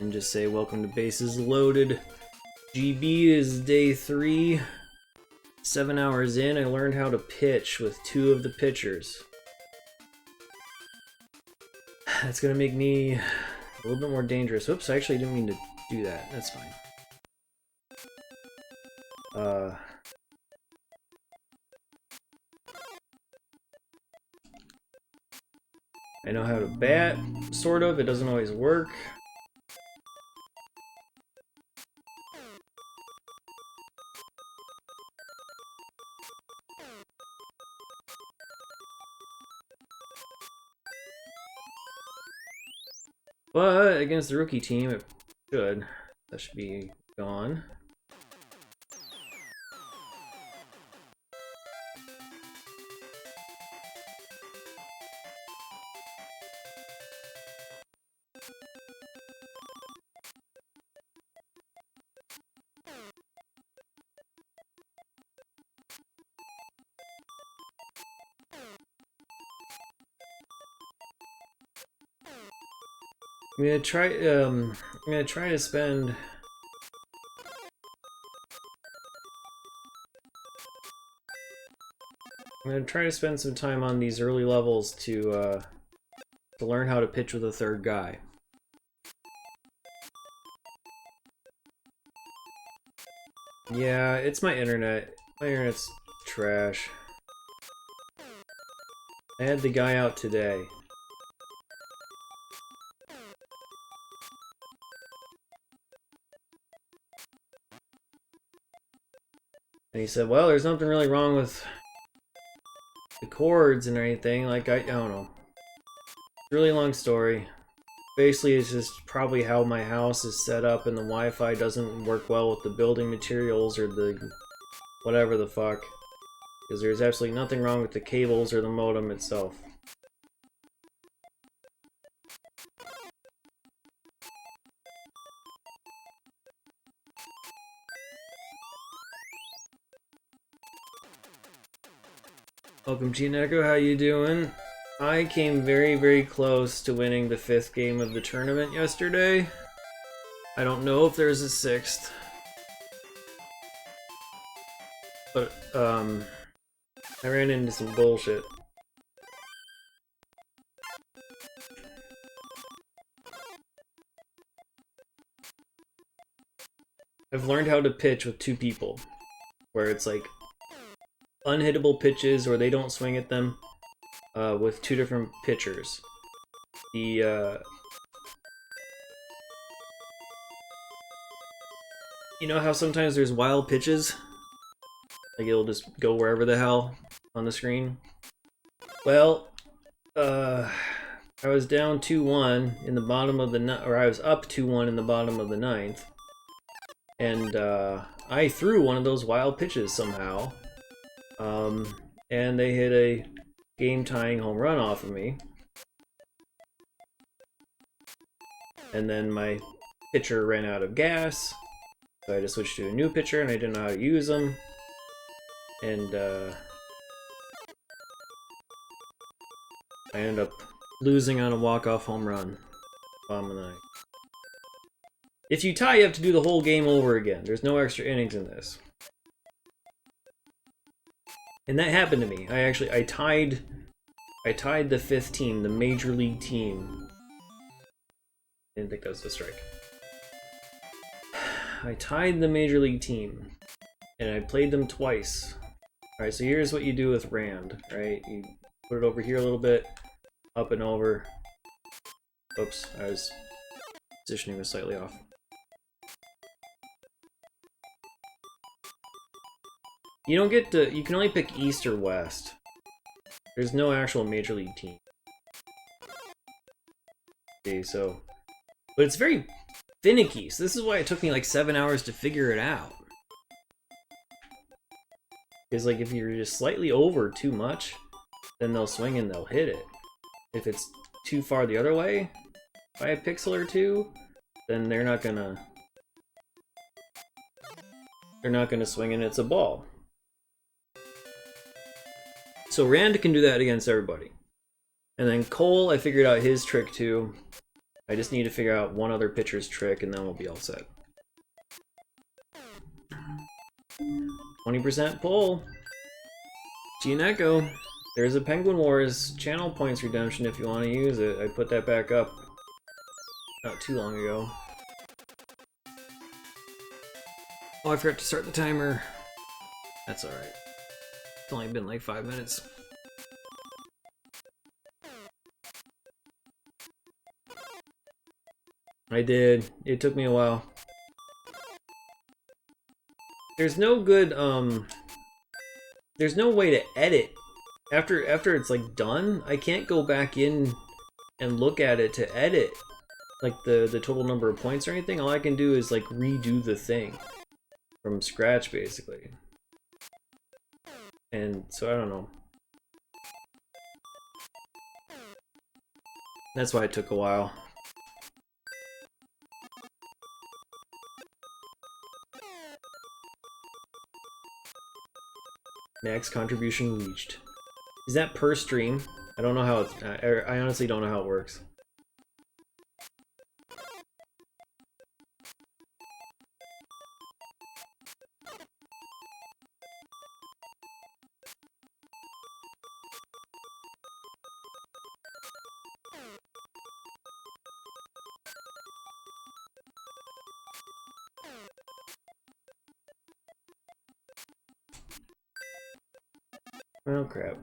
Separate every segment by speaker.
Speaker 1: and just say welcome to bases loaded. GB is day 3. 7 hours in, I learned how to pitch with 2 of the pitchers. That's gonna make me a little bit more dangerous. Oops, I actually didn't mean to do that. That's fine. I know how to bat, sort of. It doesn't always work. But against the rookie team, it should. That should be gone. I'm gonna try to spend some time on these early levels to learn how to pitch with a third guy. Yeah, it's my internet. My internet's trash. I had the guy out today. And he said, well, there's nothing really wrong with the cords and anything. Like, I don't know. Really long story. Basically, it's just probably how my house is set up and the Wi-Fi doesn't work well with the building materials or the whatever the fuck. Because there's absolutely nothing wrong with the cables or the modem itself. Welcome, Chineko. How you doing? I came very, very close to winning the 5th game of the tournament yesterday. I don't know if there's a 6th. But, I ran into some bullshit. I've learned how to pitch with 2 people. Where it's like unhittable pitches or they don't swing at them with 2 different pitchers. The you know how sometimes there's wild pitches? Like it'll just go wherever the hell on the screen? Well, I was down 2-1 in the bottom of the or I was up 2-1 in the bottom of the 9th. And I threw one of those wild pitches somehow. And they hit a game-tying home run off of me. And then my pitcher ran out of gas, so I had to switch to a new pitcher, and I didn't know how to use them. And I ended up losing on a walk-off home run. Bottom of the 9th. If you tie, you have to do the whole game over again. There's no extra innings in this. And that happened to me. I tied the 5th team, the major league team. Didn't think that was a strike. I tied the major league team, and I played them twice. Alright, so here's what you do with Rand, right? You put it over here a little bit, up and over. Oops, I was positioning was slightly off. You don't get to, you can only pick East or West. There's no actual Major League team. Okay, so, but it's very finicky, so this is why it took me like 7 hours to figure it out. Because like if you're just slightly over too much, then they'll swing and they'll hit it. If it's too far the other way, by a pixel or 2, then they're not gonna swing and it's a ball. So Rand can do that against everybody. And then Cole, I figured out his trick too. I just need to figure out one other pitcher's trick and then we'll be all set. 20% pull! Gianecco! There's a Penguin Wars channel points redemption if you want to use it. I put that back up not too long ago. Oh, I forgot to start the timer. That's alright. It's only been like 5 minutes. I did. It took me a while. There's no good, there's no way to edit. After it's like done, I can't go back in and look at it to edit like the total number of points or anything. All I can do is like redo the thing from scratch basically. And so I don't know. That's why it took a while. Max contribution reached. Is that per stream? I don't know how it's... I honestly don't know how it works. Oh crap.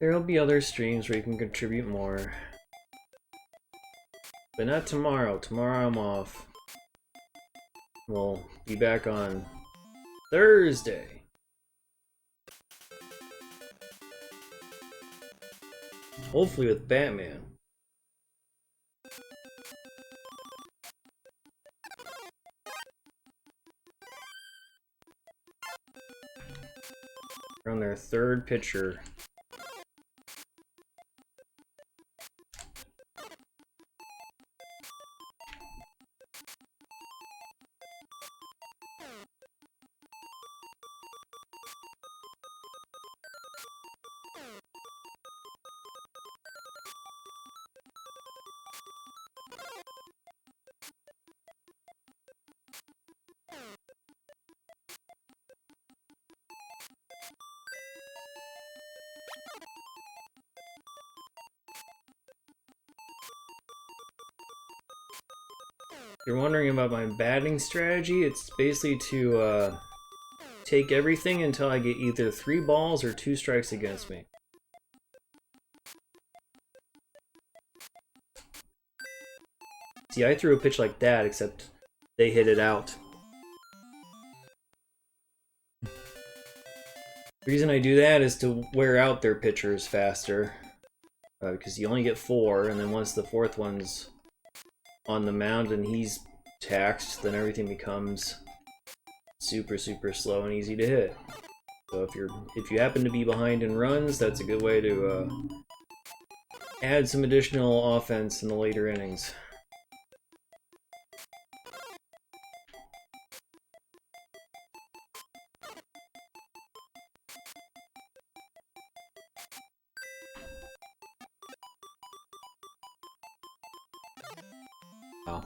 Speaker 1: There'll be other streams where you can contribute more. But not tomorrow. Tomorrow I'm off. We'll be back on Thursday. Hopefully with Batman. We're on their third pitcher. If you're wondering about my batting strategy, it's basically to take everything until I get either 3 balls or 2 strikes against me. See, I threw a pitch like that, except they hit it out. The reason I do that is to wear out their pitchers faster. Because you only get 4, and then once the 4th one's on the mound and he's taxed, then everything becomes super slow and easy to hit. So if you happen to be behind in runs, that's a good way to add some additional offense in the later innings. Wow.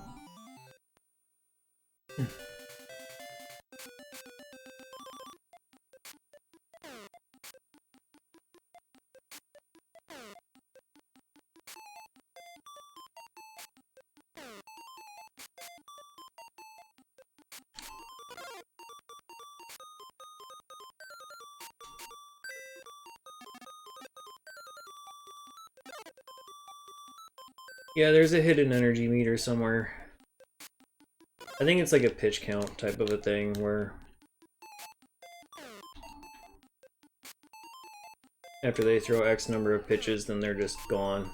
Speaker 1: Yeah, there's a hidden energy meter somewhere. I think it's like a pitch count type of a thing where after they throw X number of pitches, then they're just gone.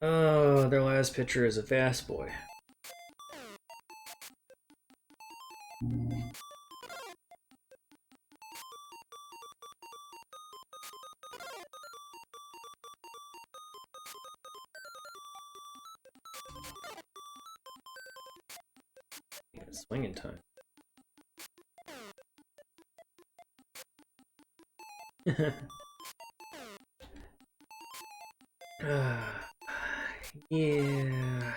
Speaker 1: Oh, their last pitcher is a fast boy. Yeah, swinging time. Yeah.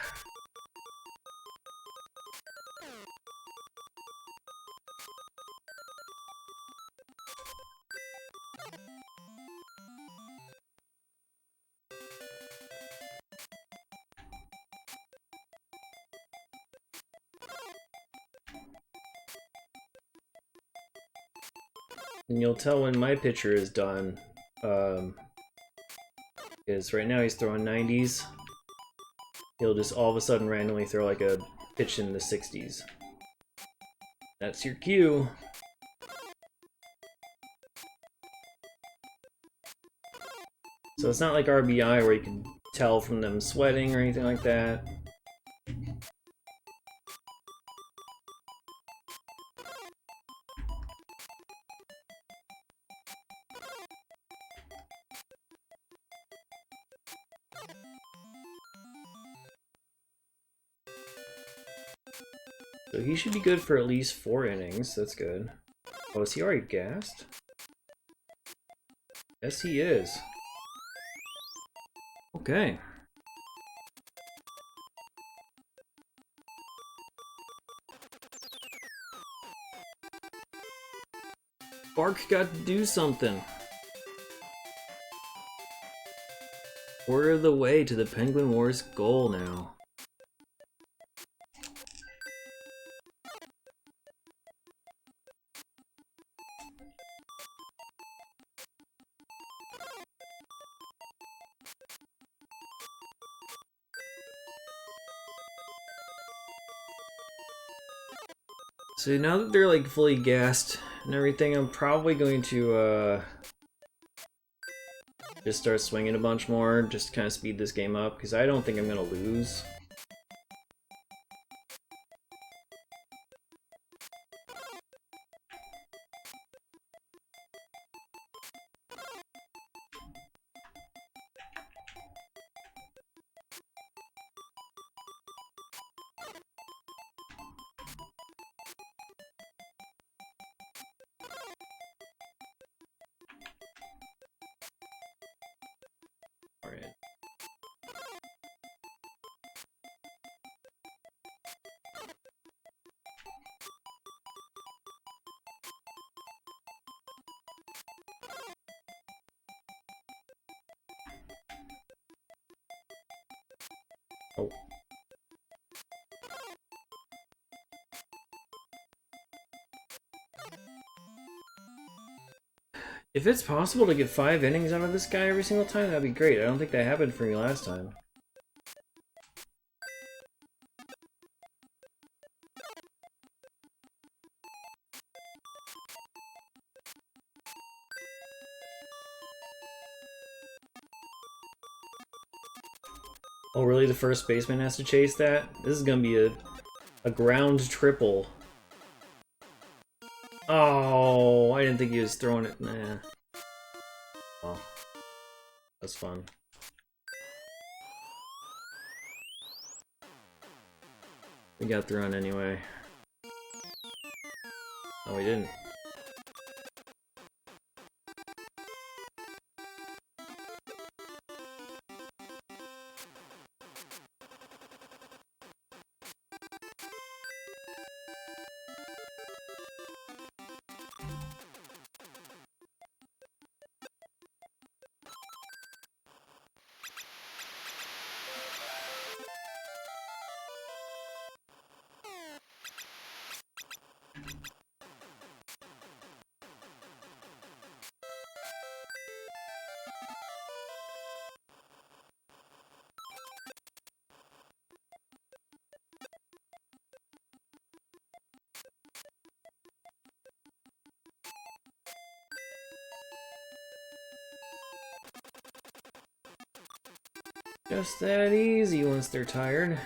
Speaker 1: And you'll tell when my pitcher is done. Because right now he's throwing 90s. He'll just all of a sudden randomly throw like a pitch in the 60s. That's your cue. So it's not like RBI where you can tell from them sweating or anything like that. So he should be good for at least 4 innings. That's good. Oh, is he already gassed? Yes, he is. Okay. Bark got to do something. Quarter of the way to the Penguin Wars goal now. So now that they're like fully gassed and everything, I'm probably going to just start swinging a bunch more, just to kind of speed this game up, because I don't think I'm gonna lose. Alright. Oh. If it's possible to get 5 innings out of this guy every single time, that'd be great. I don't think that happened for me last time. Oh, really? The first baseman has to chase that? This is gonna be a ground triple. Oh, I didn't think he was throwing it. Nah. Oh, that's fun. We got the run anyway. Oh, we didn't. Just that easy once they're tired.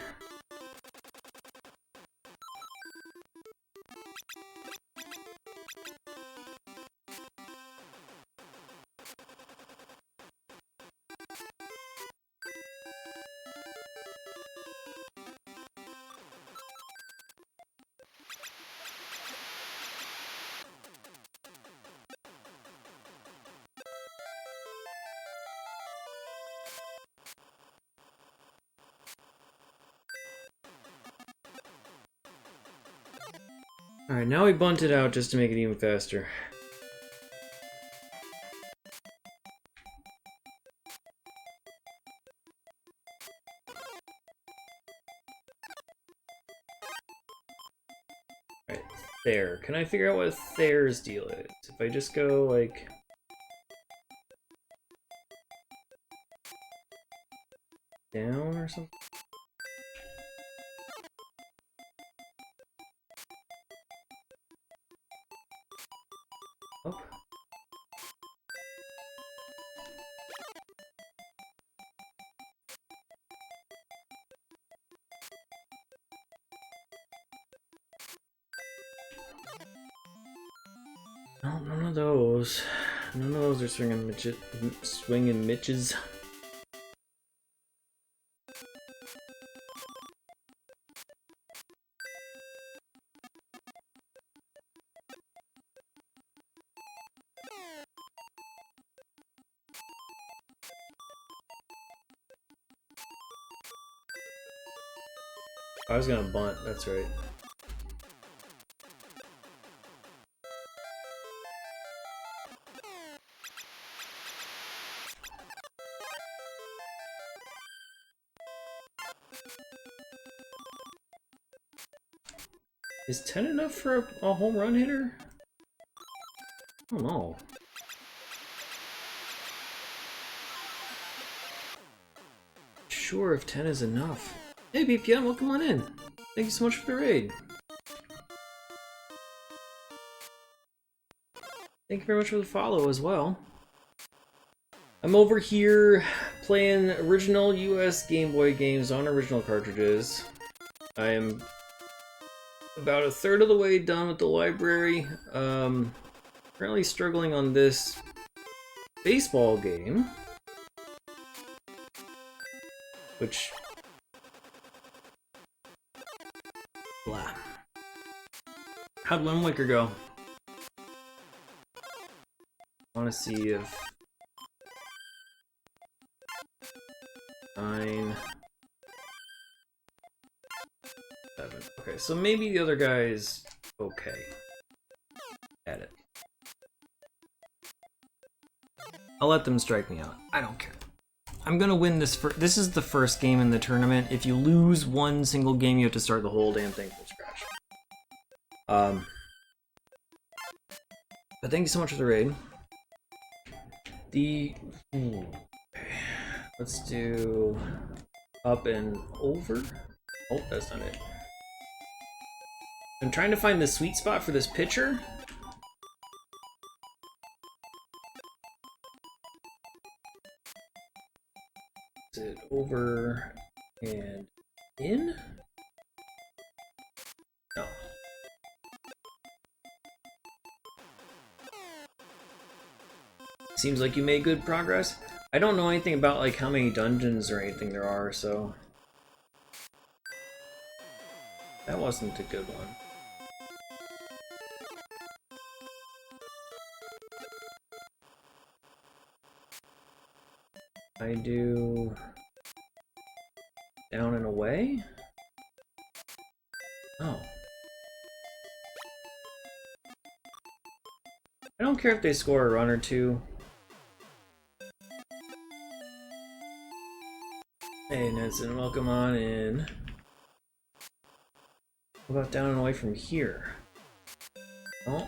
Speaker 1: Alright, now we bunt it out just to make it even faster. Alright, there. Can I figure out what Thayer's deal is? If I just go, like... down or something? Up? No, none of those. None of those are swinging Mitches. I was gonna bunt, that's right. Is 10 enough for a home run hitter? I don't know. Sure, if 10 is enough. Hey BPM, welcome on in. Thank you so much for the raid. Thank you very much for the follow as well. I'm over here playing original US Game Boy games on original cartridges. I am about a third of the way done with the library. Currently struggling on this baseball game, which... blah. How'd Wind Waker go? I want to see if... 9... 7. Okay, so maybe the other guy's okay at it. I'll let them strike me out. I don't care. I'm gonna win this. This is the first game in the tournament. If you lose one single game, you have to start the whole damn thing from scratch. But thank you so much for the raid. Let's do up and over. Oh, that's not it. I'm trying to find the sweet spot for this pitcher. Is it over and in? No. Seems like you made good progress. I don't know anything about like how many dungeons or anything there are, so that wasn't a good one. I do down and away? Oh. I don't care if they score a run or two. Hey Nedson, welcome on in. What about down and away from here? Oh.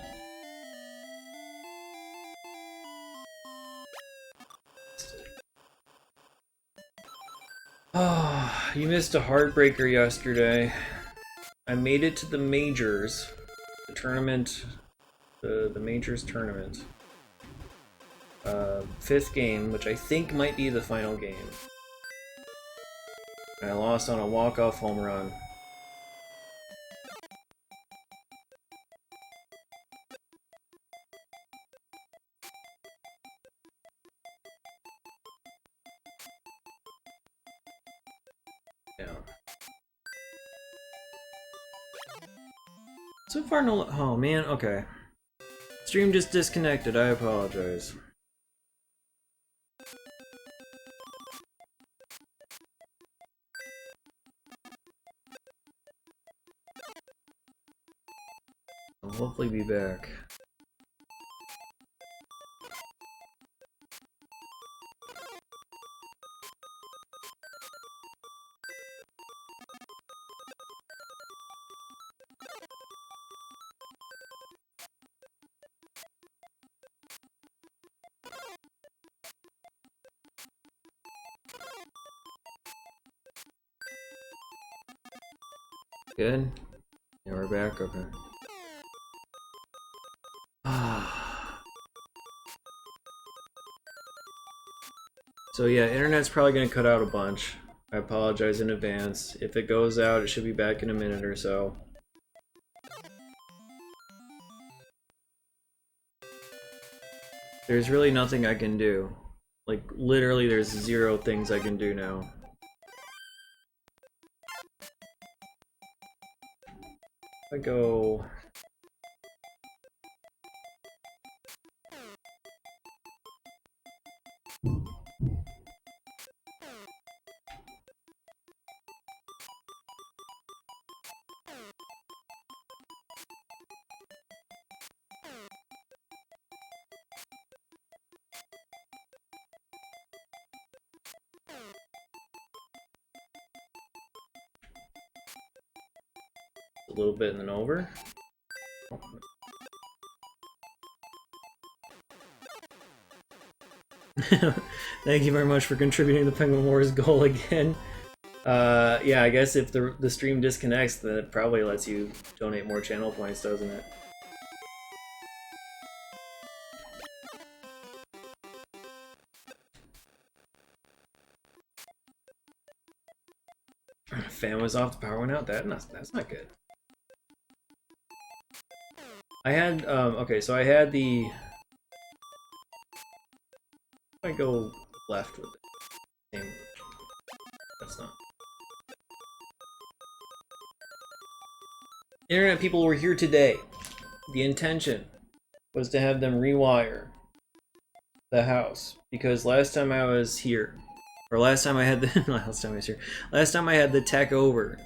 Speaker 1: Oh, you missed a heartbreaker yesterday. I made it to the majors. The tournament. The majors tournament. 5th game, which I think might be the final game. I lost on a walk-off home run. Yeah. So far, no. Oh man, okay. Stream just disconnected. I apologize. I'll hopefully be back. Good? Yeah, we're back? Okay. So yeah, internet's probably gonna cut out a bunch. I apologize in advance. If it goes out, it should be back in a minute or so. There's really nothing I can do. Like, literally there's 0 things I can do now. If I go... a little bit and then over. Thank you very much for contributing to the Penguin Wars goal again. Yeah, I guess if the stream disconnects, then it probably lets you donate more channel points, doesn't it? Fan was off, the power went out. That's not good. I had okay, so I had the. If I go left with it, same. That's not. Internet people were here today. The intention was to have them rewire the house because last time I was here, or last time I had the last time I had the tech over,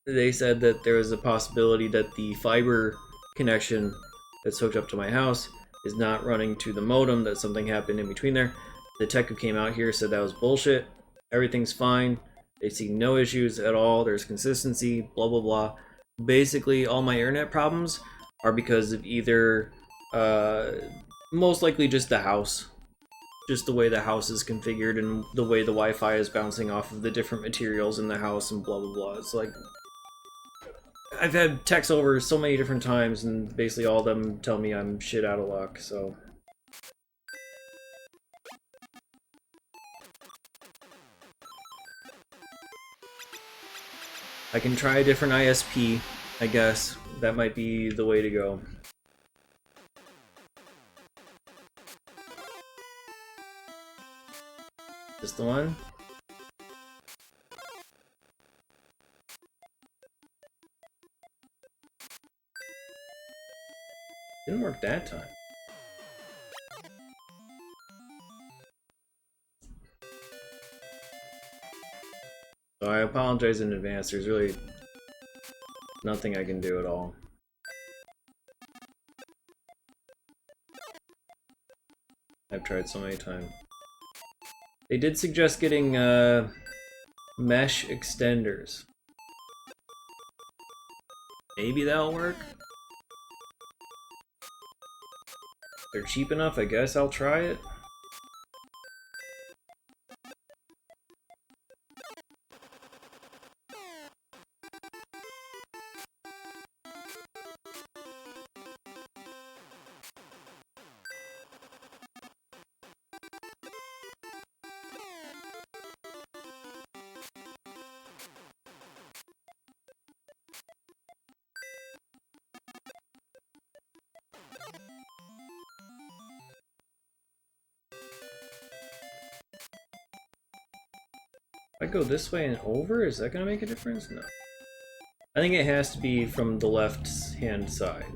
Speaker 1: they said that there was a possibility that the fiber connection that's hooked up to my house is not running to the modem, that something happened in between there. The tech who came out here said that was bullshit. Everything's fine. They see no issues at all. There's consistency, blah, blah, blah. Basically, all my internet problems are because of either, most likely just the house. Just the way the house is configured and the way the Wi-Fi is bouncing off of the different materials in the house and blah, blah, blah. It's like, I've had techs over so many different times and basically all of them tell me I'm shit out of luck, so... I can try a different ISP, I guess. That might be the way to go. Is this the one? Didn't work that time. So I apologize in advance, there's really nothing I can do at all. I've tried so many times. They did suggest getting mesh extenders. Maybe that'll work? If they're cheap enough, I guess I'll try it. I go this way and over, is that gonna make a difference? No. I think it has to be from the left-hand side.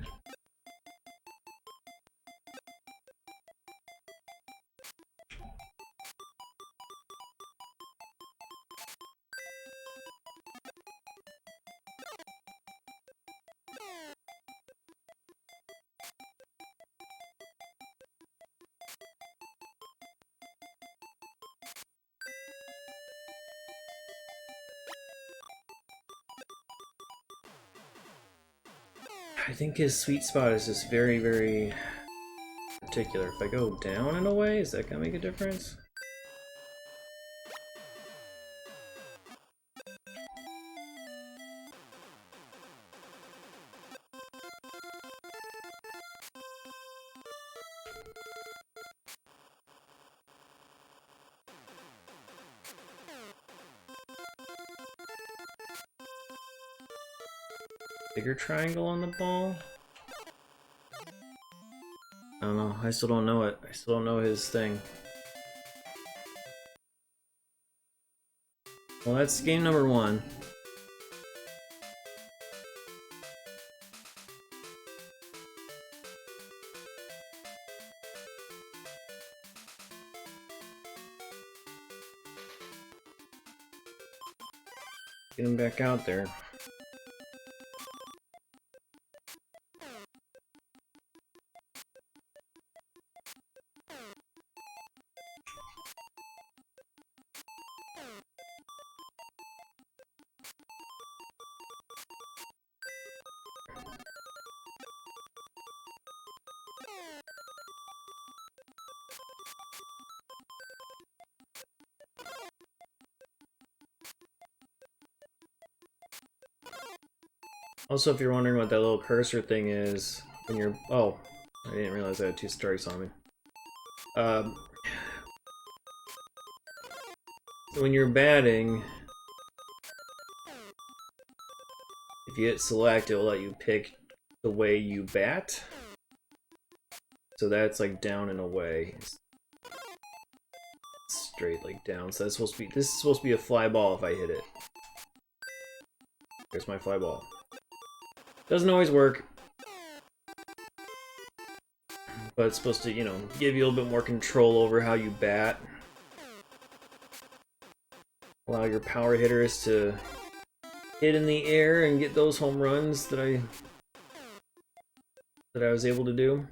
Speaker 1: I think his sweet spot is just very, very particular. If I go down in a way, is that gonna make a difference? Bigger triangle on the ball? I don't know. I still don't know it. I still don't know his thing. Well, that's game number 1. Get him back out there. Also, if you're wondering what that little cursor thing is, when you're... Oh, I didn't realize I had 2 strikes on me. When you're batting, if you hit select, it will let you pick the way you bat. So that's like down and away. Straight like down. So that's supposed to be... This is supposed to be a fly ball if I hit it. There's my fly ball. Doesn't always work, but it's supposed to, you know, give you a little bit more control over how you bat. Allow your power hitters to hit in the air and get those home runs that I was able to do.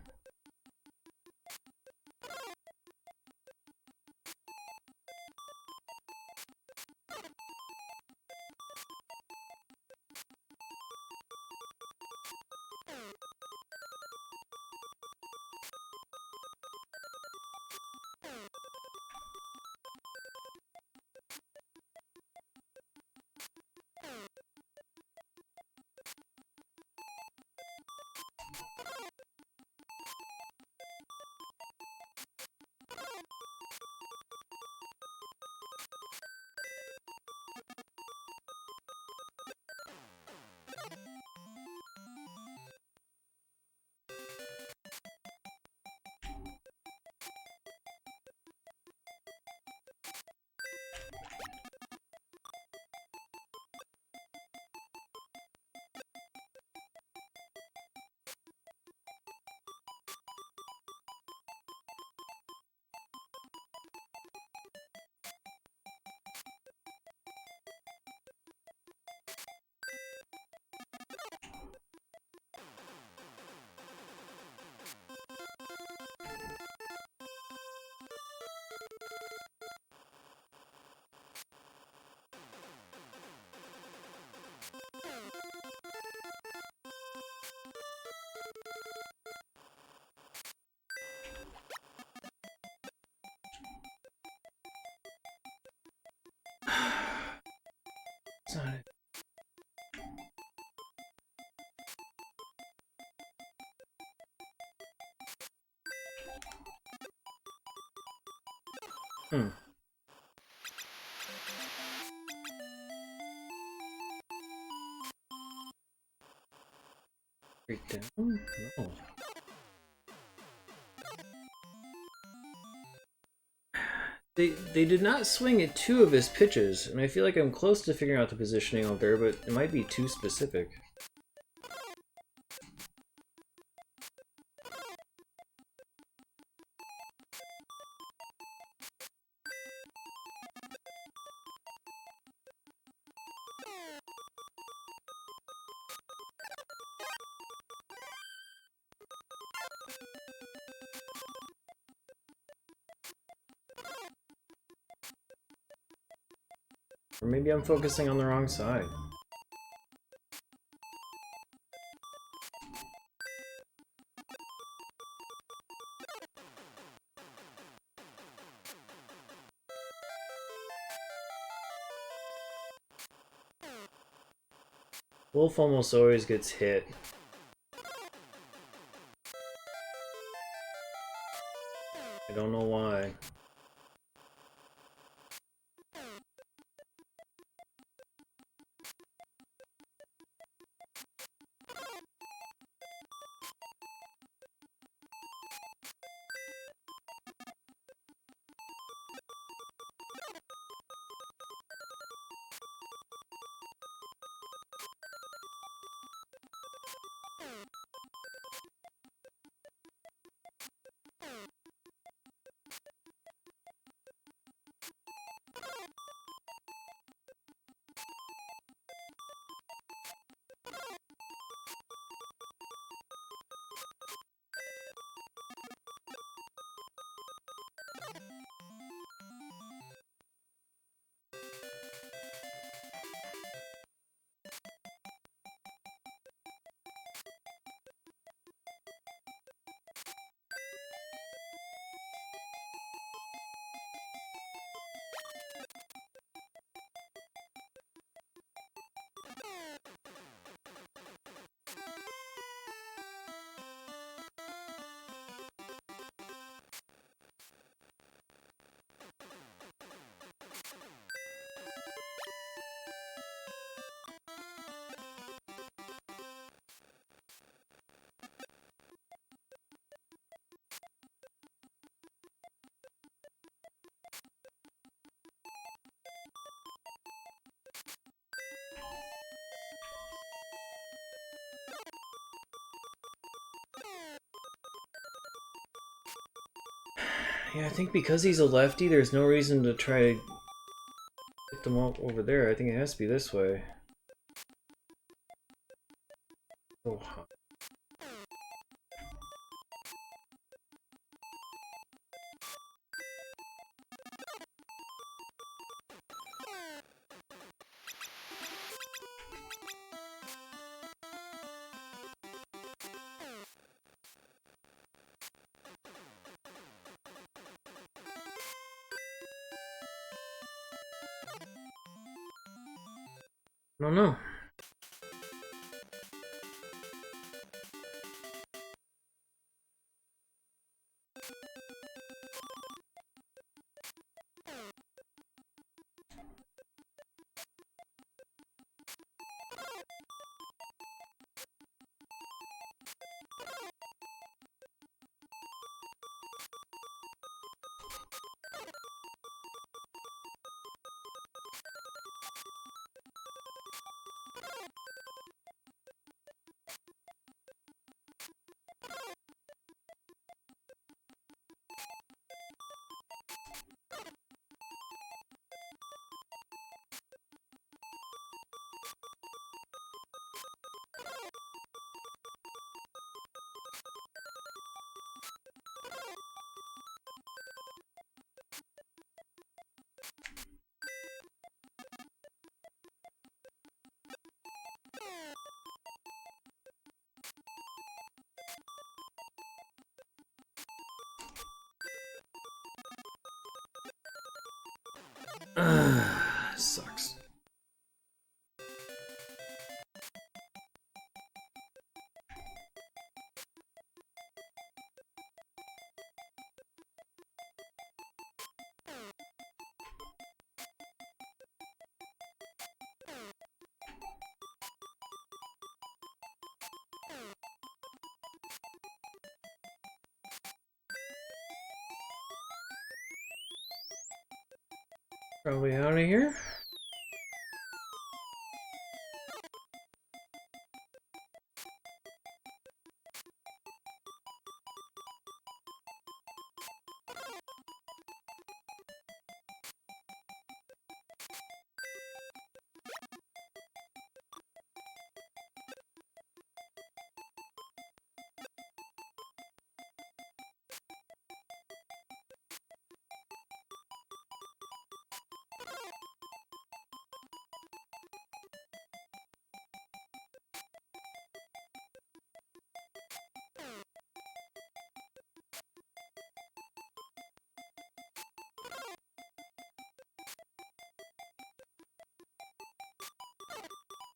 Speaker 1: It's not it. Straight down? No. They did not swing at two of his pitches, and I feel like I'm close to figuring out the positioning out there, but it might be too specific. Or maybe I'm focusing on the wrong side. Wolf almost always gets hit. I don't know why. Yeah, I think because he's a lefty, there's no reason to try to get them all over there. I think it has to be this way. Oh, I don't know. Sucks. Probably out of here.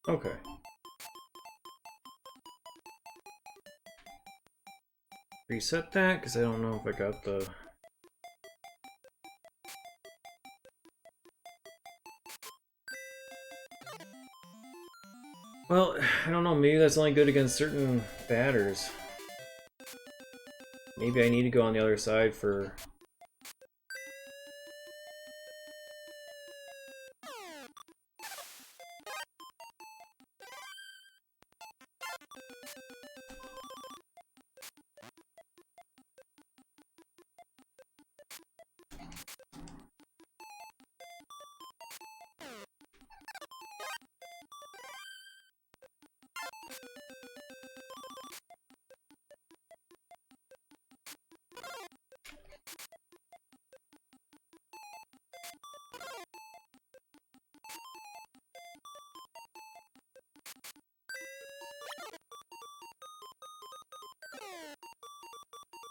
Speaker 1: Okay. Reset that, because I don't know if I got the... Well, I don't know, maybe that's only good against certain batters. Maybe I need to go on the other side for...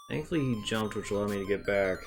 Speaker 1: Thankfully he jumped, which allowed me to get back.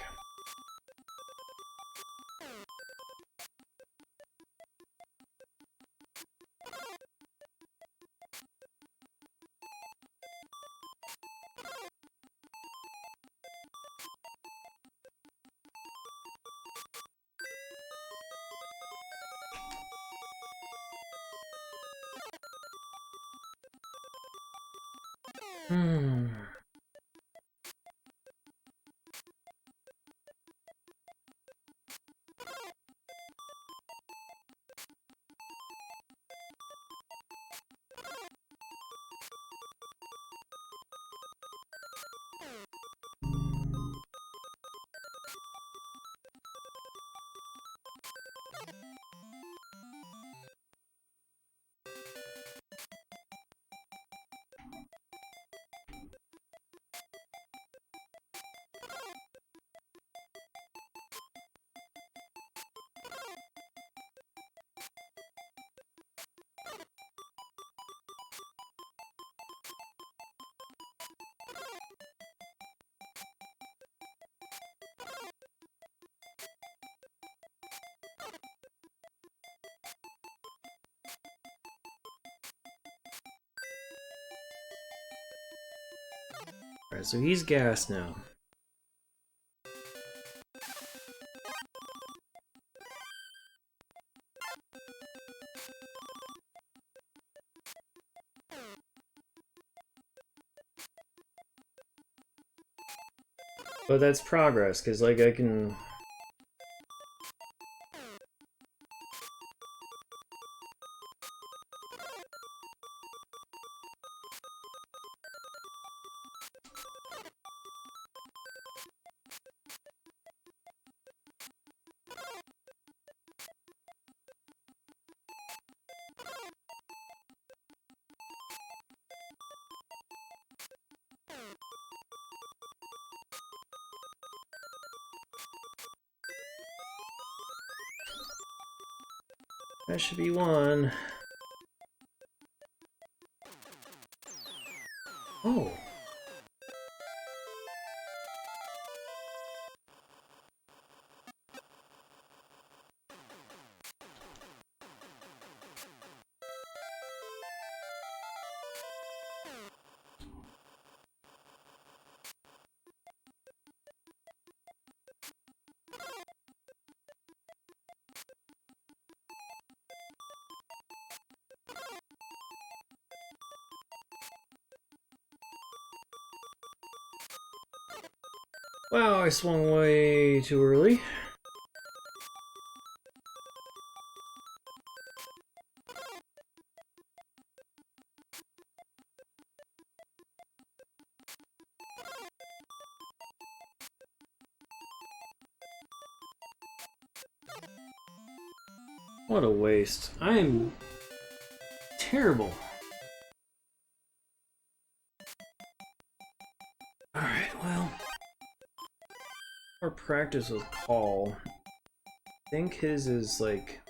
Speaker 1: Alright, so he's gassed now. But that's progress, because, like, I can... That should be one. Oh. Wow, I swung way too early. What a waste. I am terrible. Alright, well. More practice with Paul. I think his is like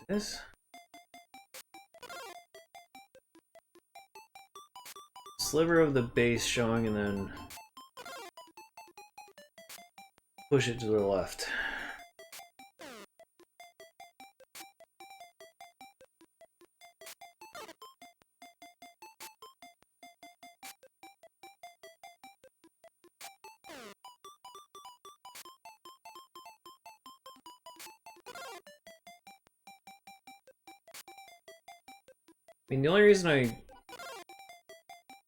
Speaker 1: this. Sliver of the base showing and then push it to the left. I mean, the only reason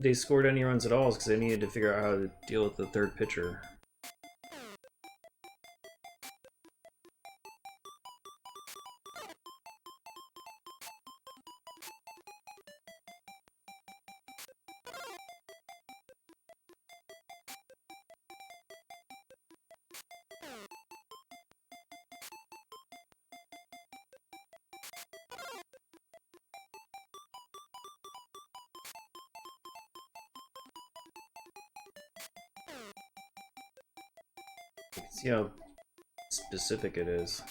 Speaker 1: they scored any runs at all is because they needed to figure out how to deal with the third pitcher. See how specific it is.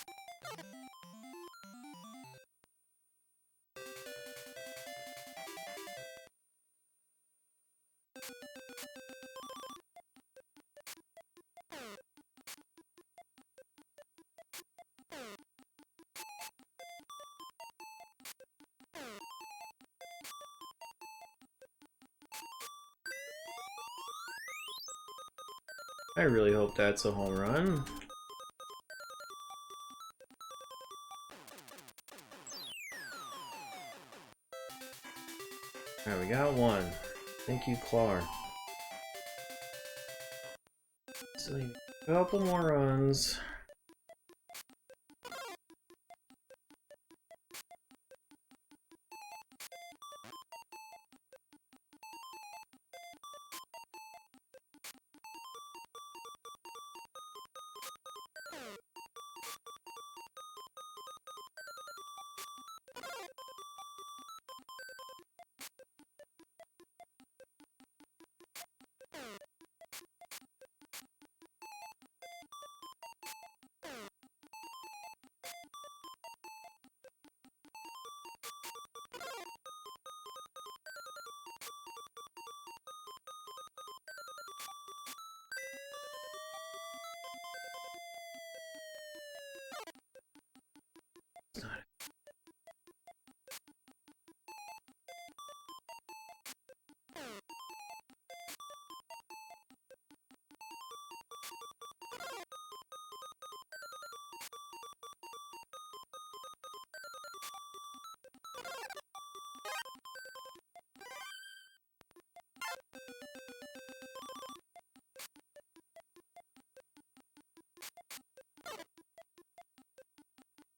Speaker 1: I really hope that's a home run. Alright, we got one. Thank you, Clark. So a couple more runs.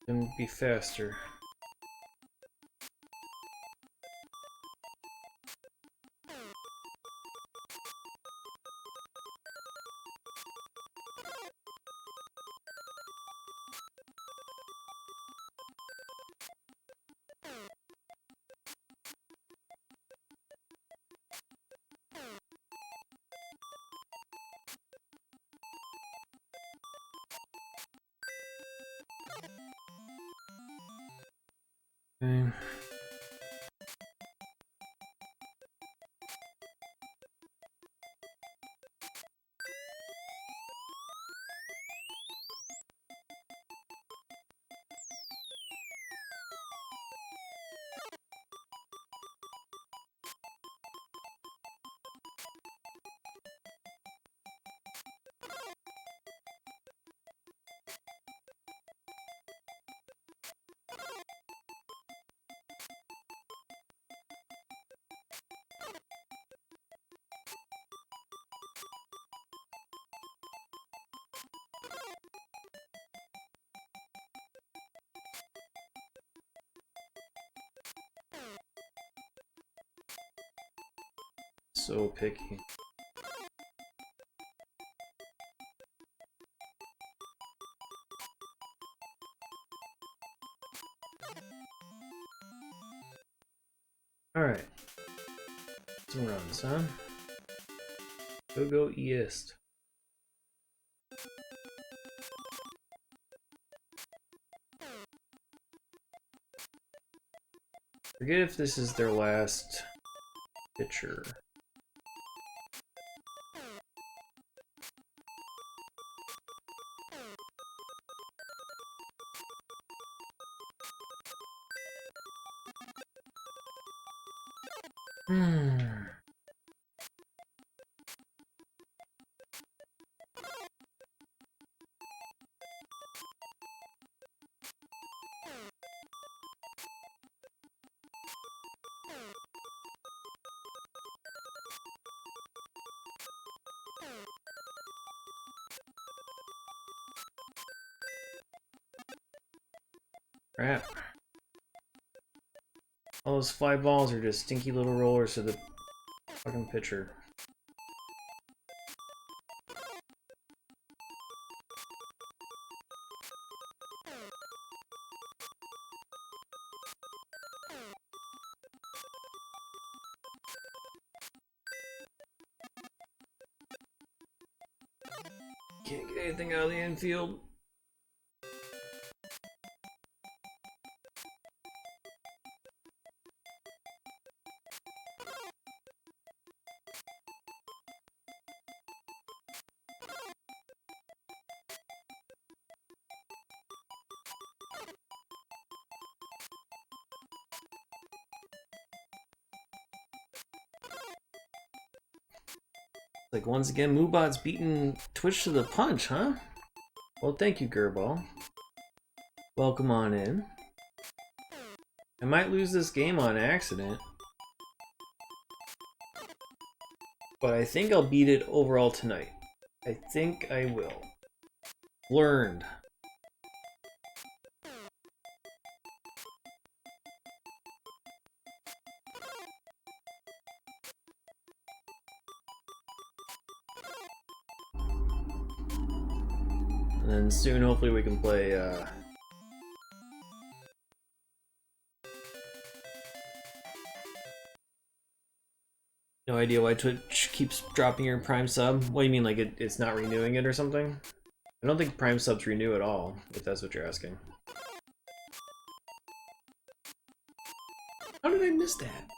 Speaker 1: And be faster. Okay. So picky. Alright. Some runs, huh? Go East. Forget if this is their last picture. Crap. All those fly balls are just stinky little rollers to the fucking pitcher. Can't get anything out of the infield. Like, once again, Moobot's beating Twitch to the punch, huh? Well, thank you, Gerball. Welcome on in. I might lose this game on accident, but I think I'll beat it overall tonight. I think I will. Learned. And then soon, hopefully, we can play, No idea why Twitch keeps dropping your Prime sub. What do you mean, like it's not renewing it or something? I don't think Prime subs renew at all, if that's what you're asking. How did I miss that?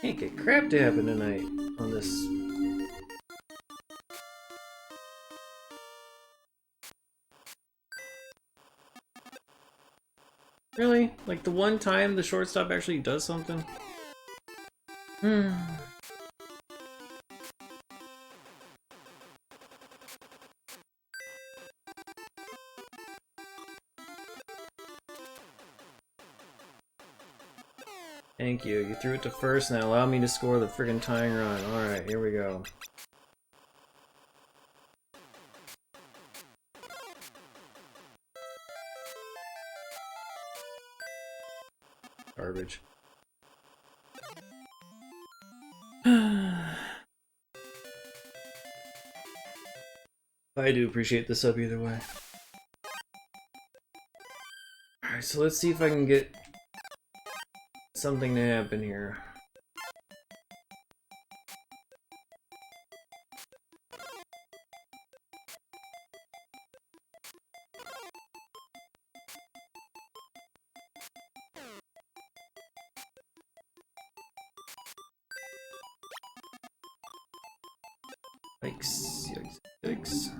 Speaker 1: Can't get crap to happen tonight on this. Really? Like the one time the shortstop actually does something? Thank you. You threw it to first and allowed me to score the friggin' tying run. Alright, here we go. Garbage. I do appreciate the sub either way. Alright, so let's see if I can get something to happen here. Yikes, yikes, yikes.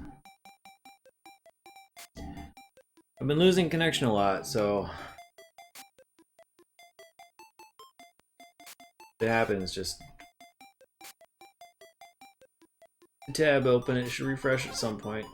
Speaker 1: I've been losing connection a lot, so if it happens, just tab open, it should refresh at some point.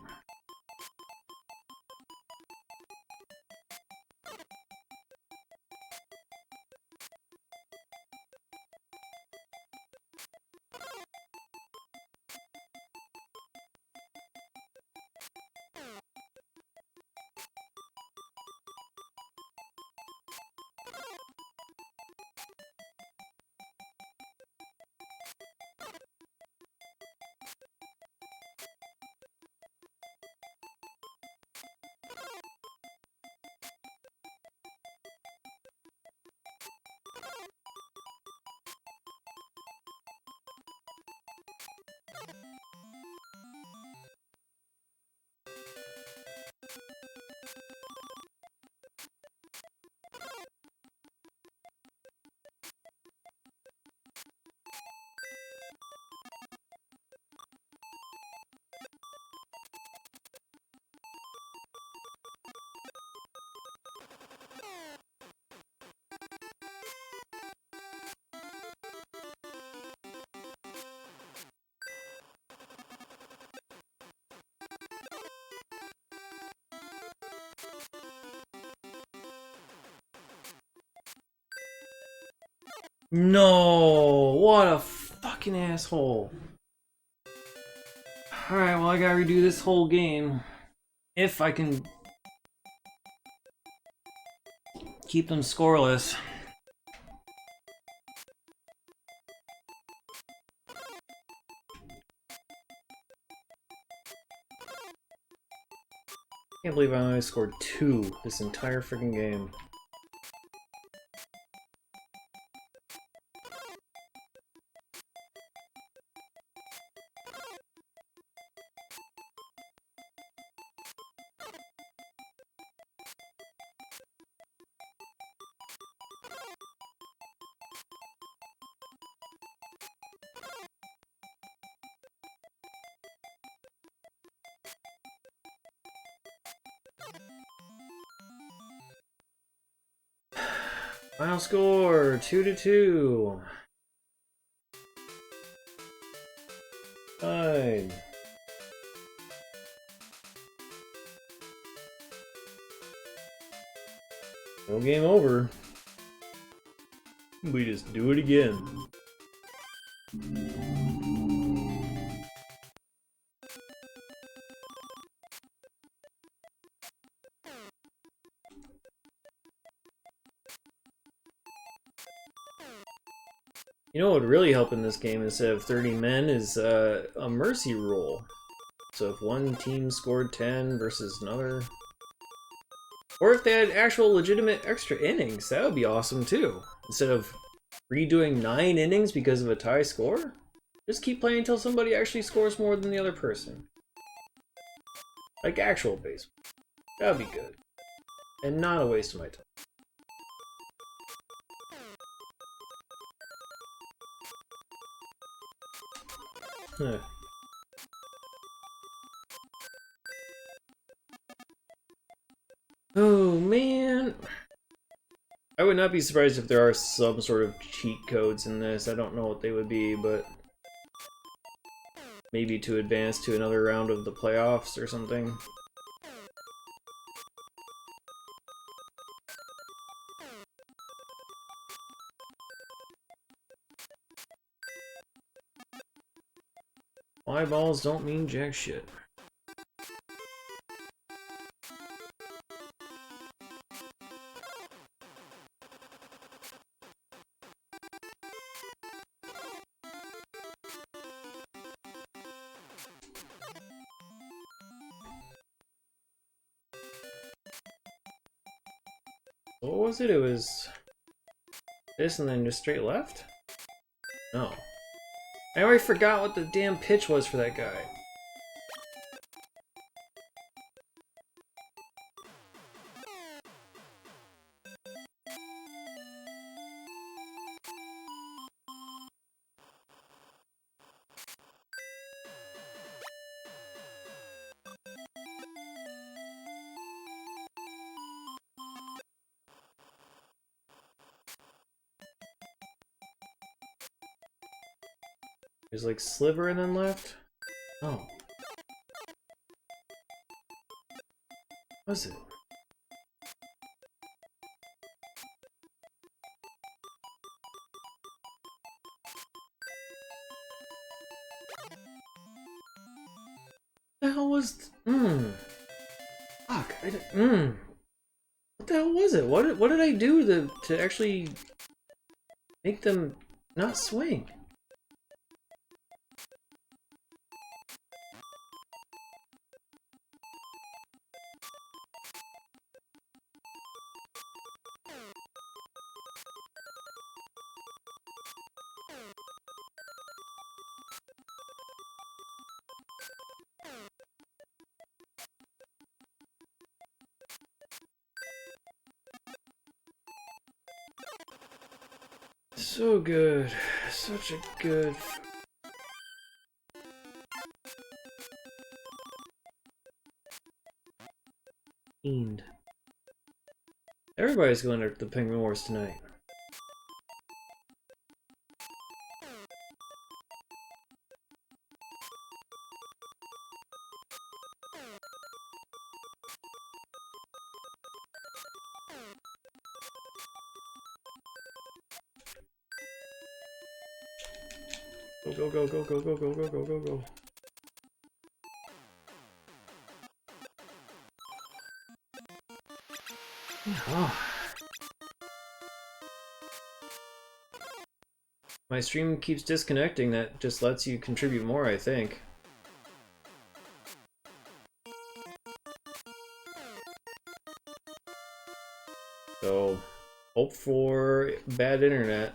Speaker 1: No! What a fucking asshole. Alright, well I gotta redo this whole game. If I can keep them scoreless. Can't believe I only scored 2 this entire freaking game. Final score 2-2. Fine. No game over. We just do it again. You know what would really help in this game instead of 30 men is a mercy rule. So if one team scored 10 versus another, or if they had actual legitimate extra innings, that would be awesome too. Instead of redoing 9 innings because of a tie score, just keep playing until somebody actually scores more than the other person. Like actual baseball. That would be good. And not a waste of my time. Huh. Oh man, I would not be surprised if there are some sort of cheat codes in this. I don't know what they would be, but maybe to advance to another round of the playoffs or something. Fly balls don't mean jack shit. What was it? It was this and then just straight left? No. I already forgot what the damn pitch was for that guy. There's like Sliver and then left? Oh. What was it? What the hell was... Fuck. I didn't... What the hell was it? What did I do to actually make them not swing? So good. Such a good... Fiend. Everybody's going to the Penguin Wars tonight. Go, go, go, go, go, go, go, go, go, go. Oh. My stream keeps disconnecting, that just lets you contribute more, I think. So, hope for bad internet.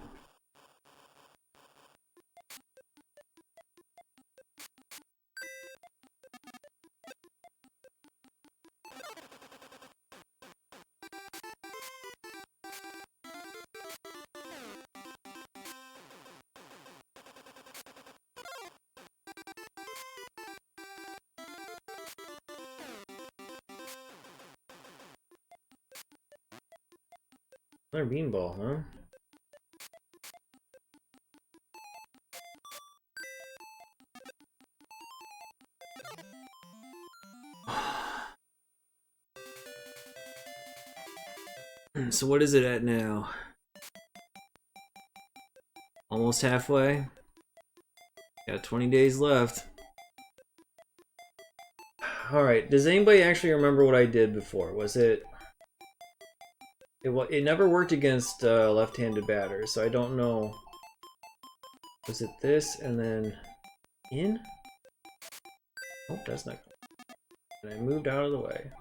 Speaker 1: Another beanball, huh? So what is it at now? Almost halfway? Got 20 days left. Alright, does anybody actually remember what I did before? Was it... It never worked against left-handed batters, so I don't know. Was it this and then in? Oh, that's not. And I moved out of the way.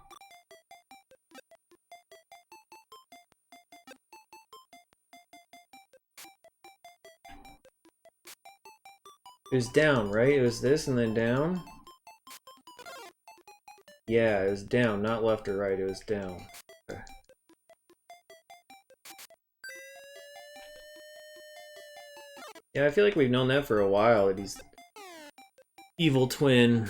Speaker 1: It was down, right? It was this and then down? Yeah, it was down, not left or right, it was down. Okay. Yeah, I feel like we've known that for a while, that he's evil twin.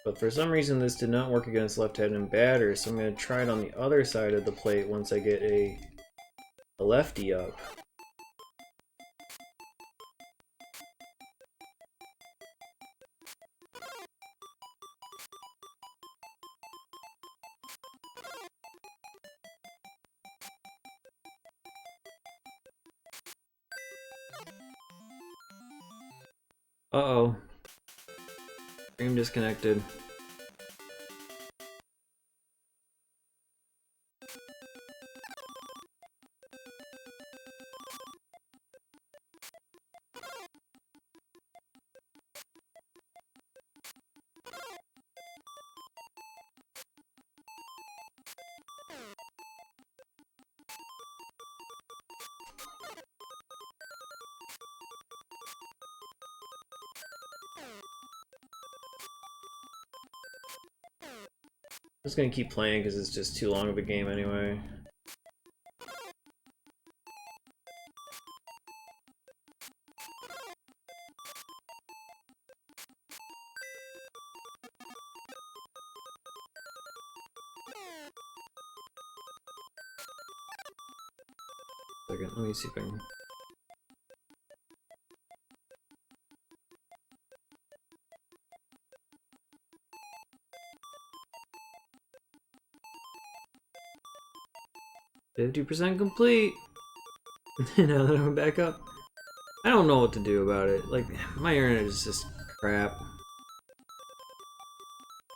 Speaker 1: But for some reason this did not work against left-handed batters, so I'm going to try it on the other side of the plate once I get a lefty up. Uh-oh. Stream disconnected. I'm just gonna keep playing because it's just too long of a game anyway. Second, let me see if I can. "50% complete." Now that I'm back up, I don't know what to do about it. Like, my internet is just crap.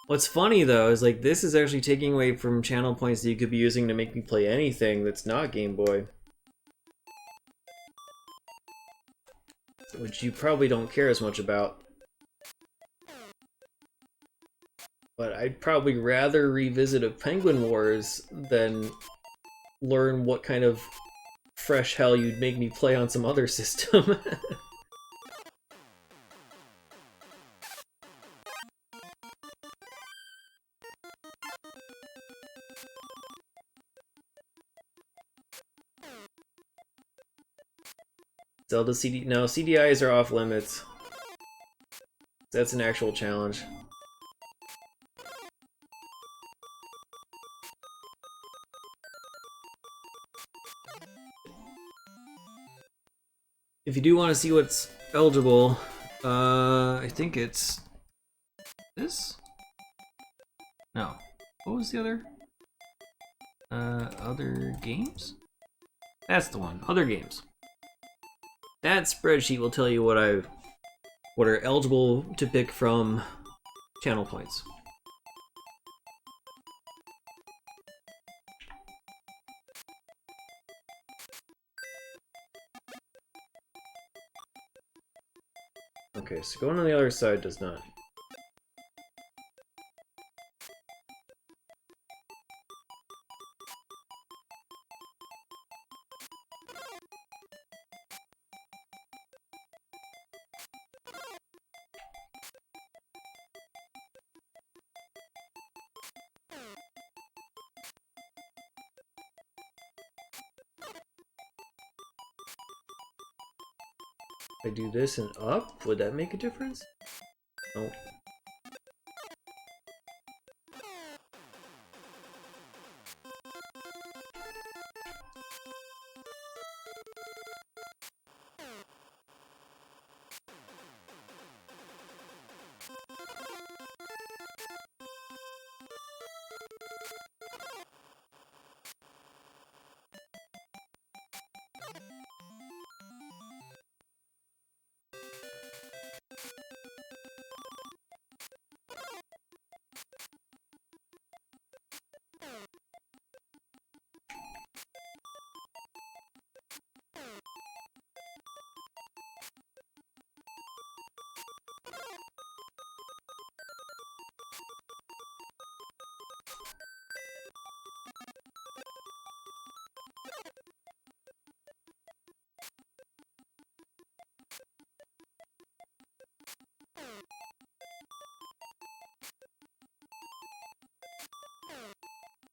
Speaker 1: What's funny though is like this is actually taking away from channel points that you could be using to make me play anything that's not Game Boy. Which you probably don't care as much about. But I'd probably rather revisit a Penguin Wars than learn what kind of fresh hell you'd make me play on some other system. Zelda CD... No, CDIs are off limits. That's an actual challenge. If you do want to see what's eligible, I think it's this? No. What was the other? Other games? That's the one. Other games. That spreadsheet will tell you what are eligible to pick from channel points. Okay, so going on the other side does not. If I do this and up, would that make a difference? Nope.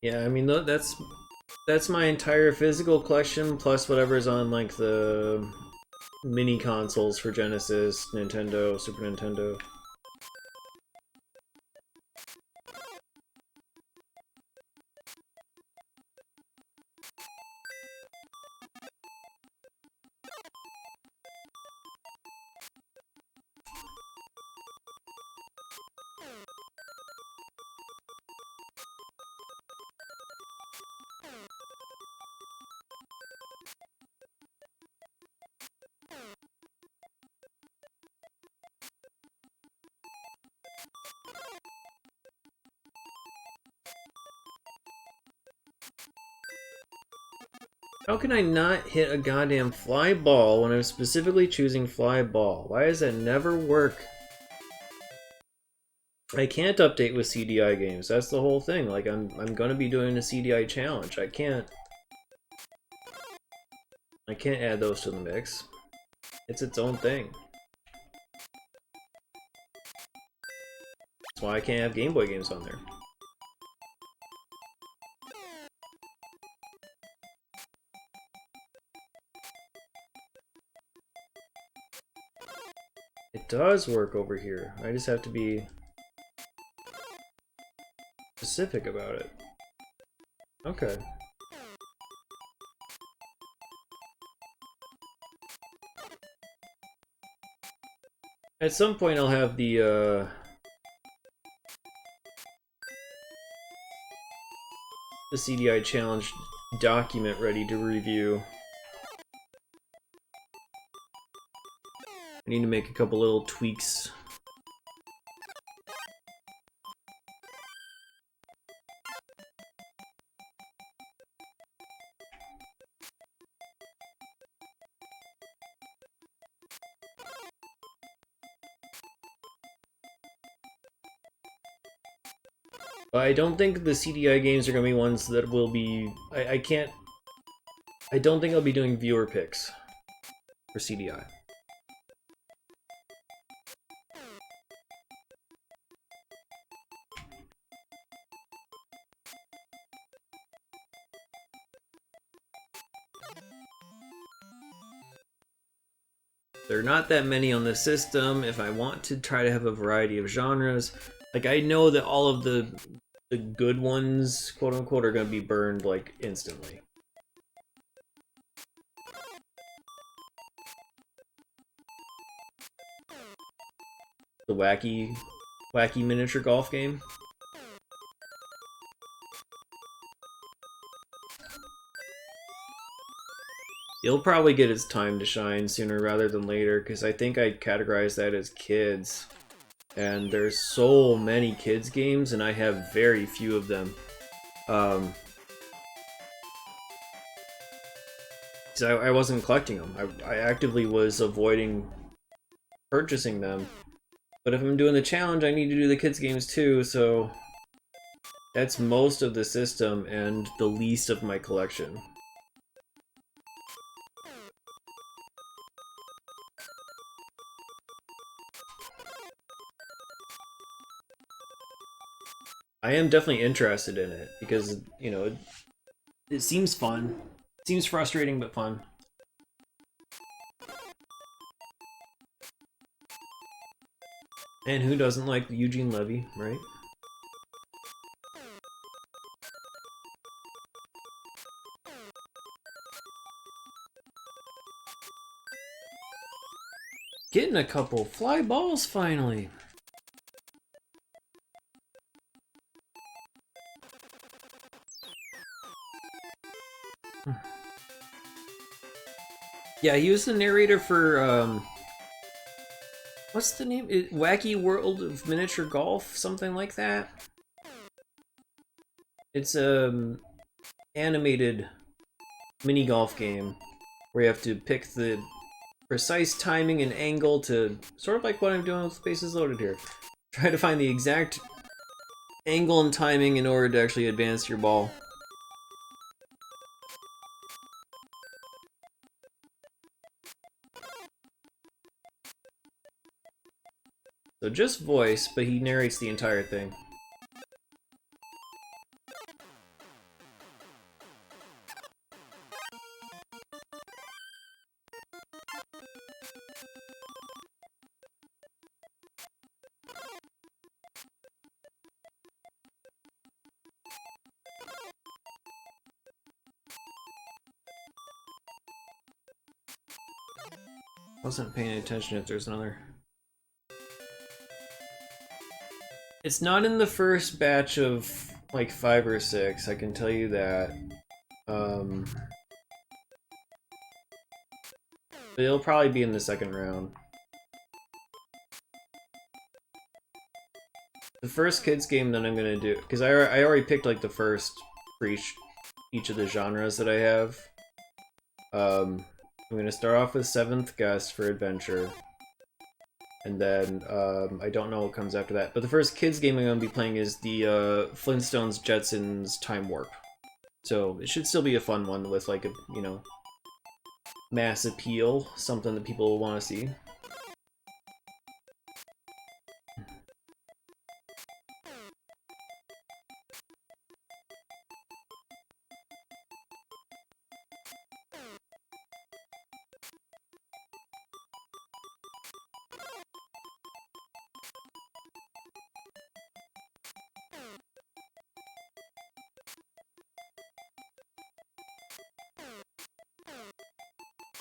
Speaker 1: Yeah, I mean that's my entire physical collection plus whatever's on like the mini consoles for Genesis, Nintendo, Super Nintendo. How can I not hit a goddamn fly ball when I'm specifically choosing fly ball? Why does that never work? I can't update with CDI games. That's the whole thing. Like I'm gonna be doing a CDI challenge. I can't add those to the mix. It's its own thing. That's why I can't have Game Boy games on there. It does work over here. I just have to be specific about it. Okay. At some point I'll have the CDI challenge document ready to review. I need to make a couple little tweaks. But I don't think the CDI games are going to be ones that will be... I can't... I don't think I'll be doing viewer picks for CDI. There are not that many on the system. If I want to try to have a variety of genres, like I know that all of the good ones, quote unquote, are going to be burned like instantly. The wacky miniature golf game. It'll probably get its time to shine sooner rather than later, because I think I categorize that as kids. And there's so many kids games, and I have very few of them. So I wasn't collecting them. I actively was avoiding purchasing them. But if I'm doing the challenge, I need to do the kids games too, so that's most of the system and the least of my collection. I am definitely interested in it because, you know, it seems fun. It seems frustrating but fun. And who doesn't like Eugene Levy, right? Getting a couple fly balls finally. Yeah, he was the narrator for what's the name? Wacky World of Miniature Golf, something like that. It's a animated mini golf game where you have to pick the precise timing and angle to, sort of like what I'm doing with Spaces Loaded here. Try to find the exact angle and timing in order to actually advance your ball. So just voice, but he narrates the entire thing. Wasn't paying attention if there's another. It's not in the first batch of like 5 or 6, I can tell you that. But it'll probably be in the second round. The first kids game that I'm gonna do, because I already picked like the first for each of the genres that I have. I'm gonna start off with 7th Guest for Adventure. And then, I don't know what comes after that. But the first kids game I'm going to be playing is the Flintstones Jetsons Time Warp. So it should still be a fun one with, like, a, you know, mass appeal. Something that people will want to see.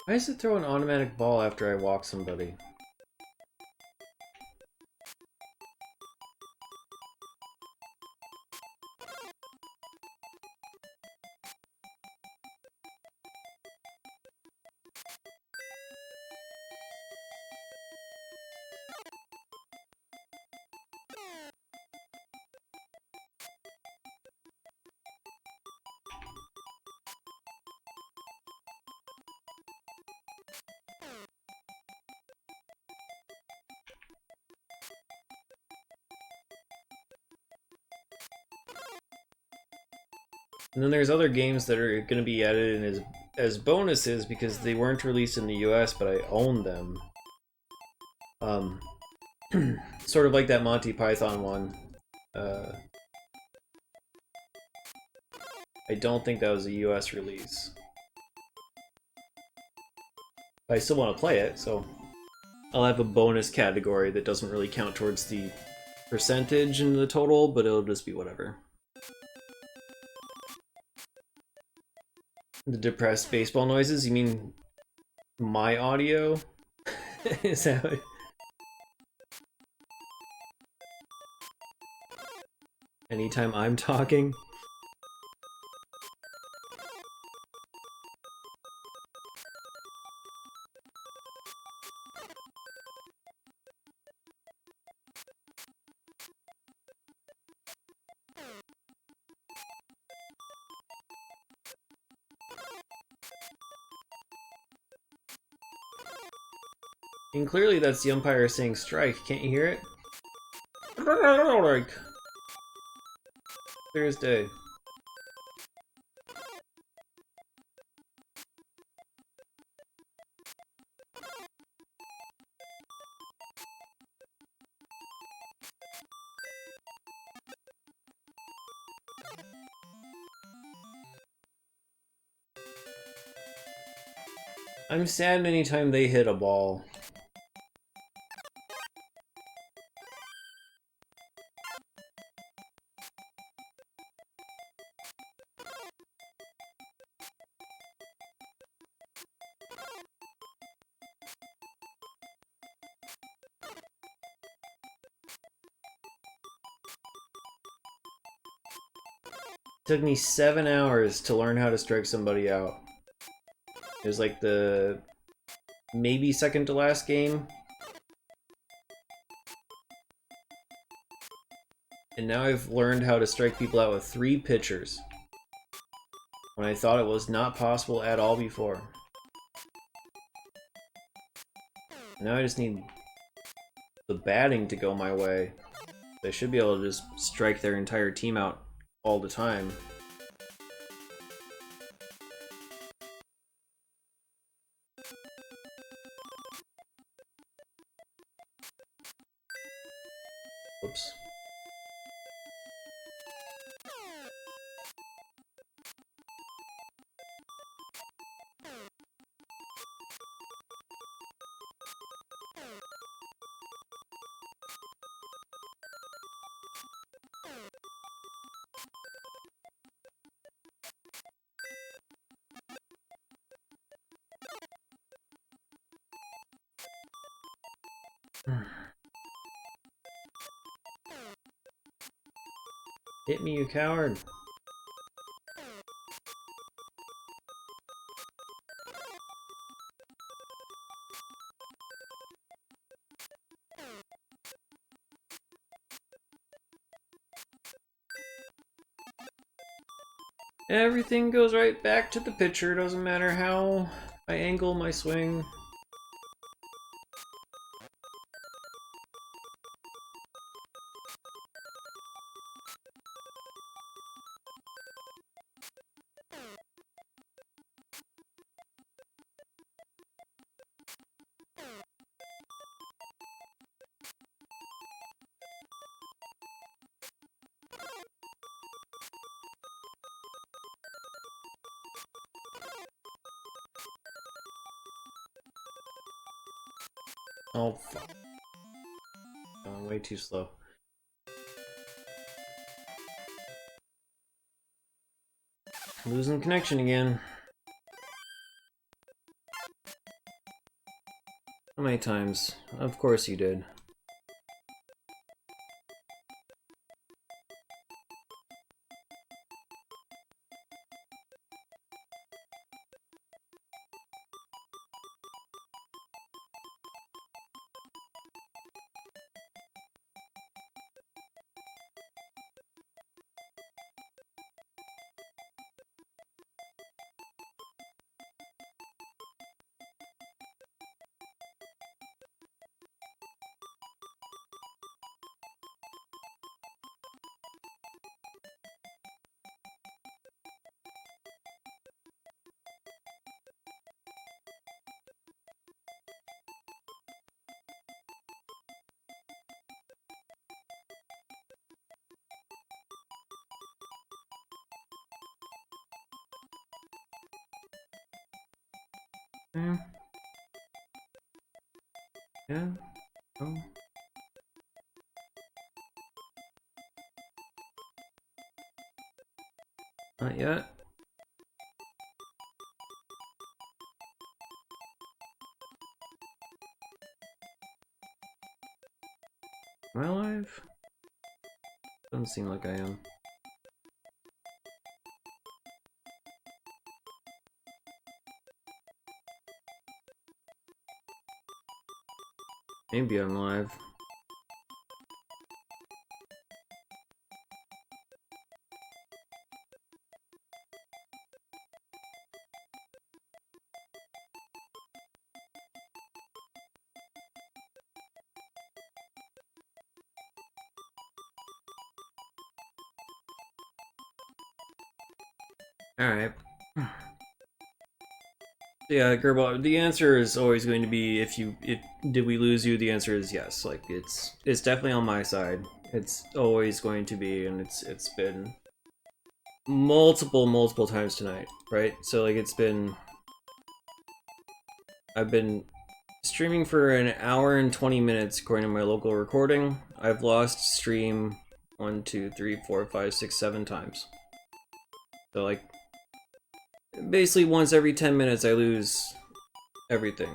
Speaker 1: Why does it throw an automatic ball after I walk somebody? And then there's other games that are going to be added in as bonuses because they weren't released in the US, but I own them. Sort of like that Monty Python one. I don't think that was a US release. But I still want to play it, so I'll have a bonus category that doesn't really count towards the percentage in the total, but it'll just be whatever. The depressed baseball noises? You mean my audio? Is that what... Anytime I'm talking? And clearly that's the umpire saying strike, can't you hear it? Like, clear as day. I'm sad anytime they hit a ball. It took me 7 hours to learn how to strike somebody out. It was like the maybe second to last game. And now I've learned how to strike people out with 3 pitchers. When I thought it was not possible at all before. Now I just need the batting to go my way. I should be able to just strike their entire team out all the time. Whoops. Hit me, you coward. Everything goes right back to the pitcher, doesn't matter how I angle my swing. Oh, fuck. Going way too slow. Losing connection again. How many times? Of course you did. Yeah. Yeah. Oh. Not yet. Am I alive? Doesn't seem like I am. Maybe I'm live. Alright. Yeah, Gerbo, the answer is always going to be if did we lose you? The answer is yes. Like it's definitely on my side. It's always going to be, and it's been multiple times tonight, right? So like I've been streaming for an hour and 20 minutes according to my local recording. I've lost stream 1, 2, 3, 4, 5, 6, 7 times. So like basically once every 10 minutes I lose everything.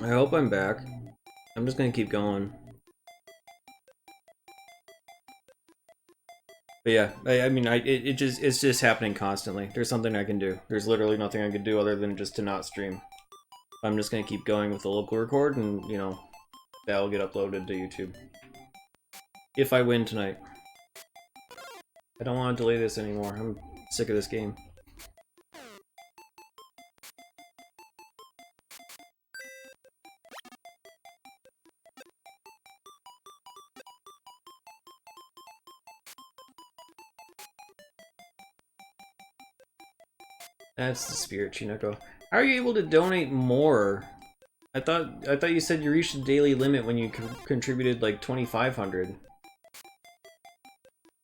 Speaker 1: I hope I'm back. I'm just gonna keep going. But yeah, I mean, it's just happening constantly. There's something I can do. There's literally nothing I can do other than just to not stream. I'm just gonna keep going with the local record, and you know, that'll get uploaded to YouTube. If I win tonight. I don't want to delay this anymore. I'm sick of this game. That's the spirit, Chinako. How are you able to donate more? I thought you said you reached the daily limit when you contributed like 2,500.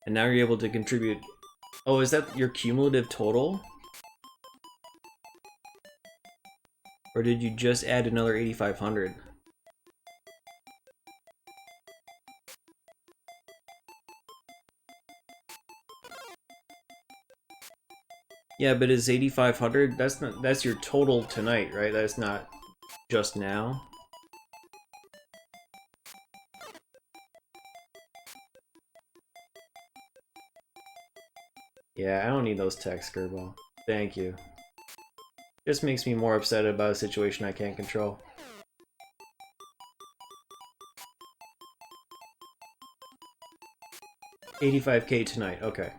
Speaker 1: And now you're able to contribute... Oh, is that your cumulative total? Or did you just add another 8,500? Yeah, but is 8,500? That's your total tonight, right? That's not just now. Yeah, I don't need those texts, Gerbo. Thank you. Just makes me more upset about a situation I can't control. 85K tonight, okay.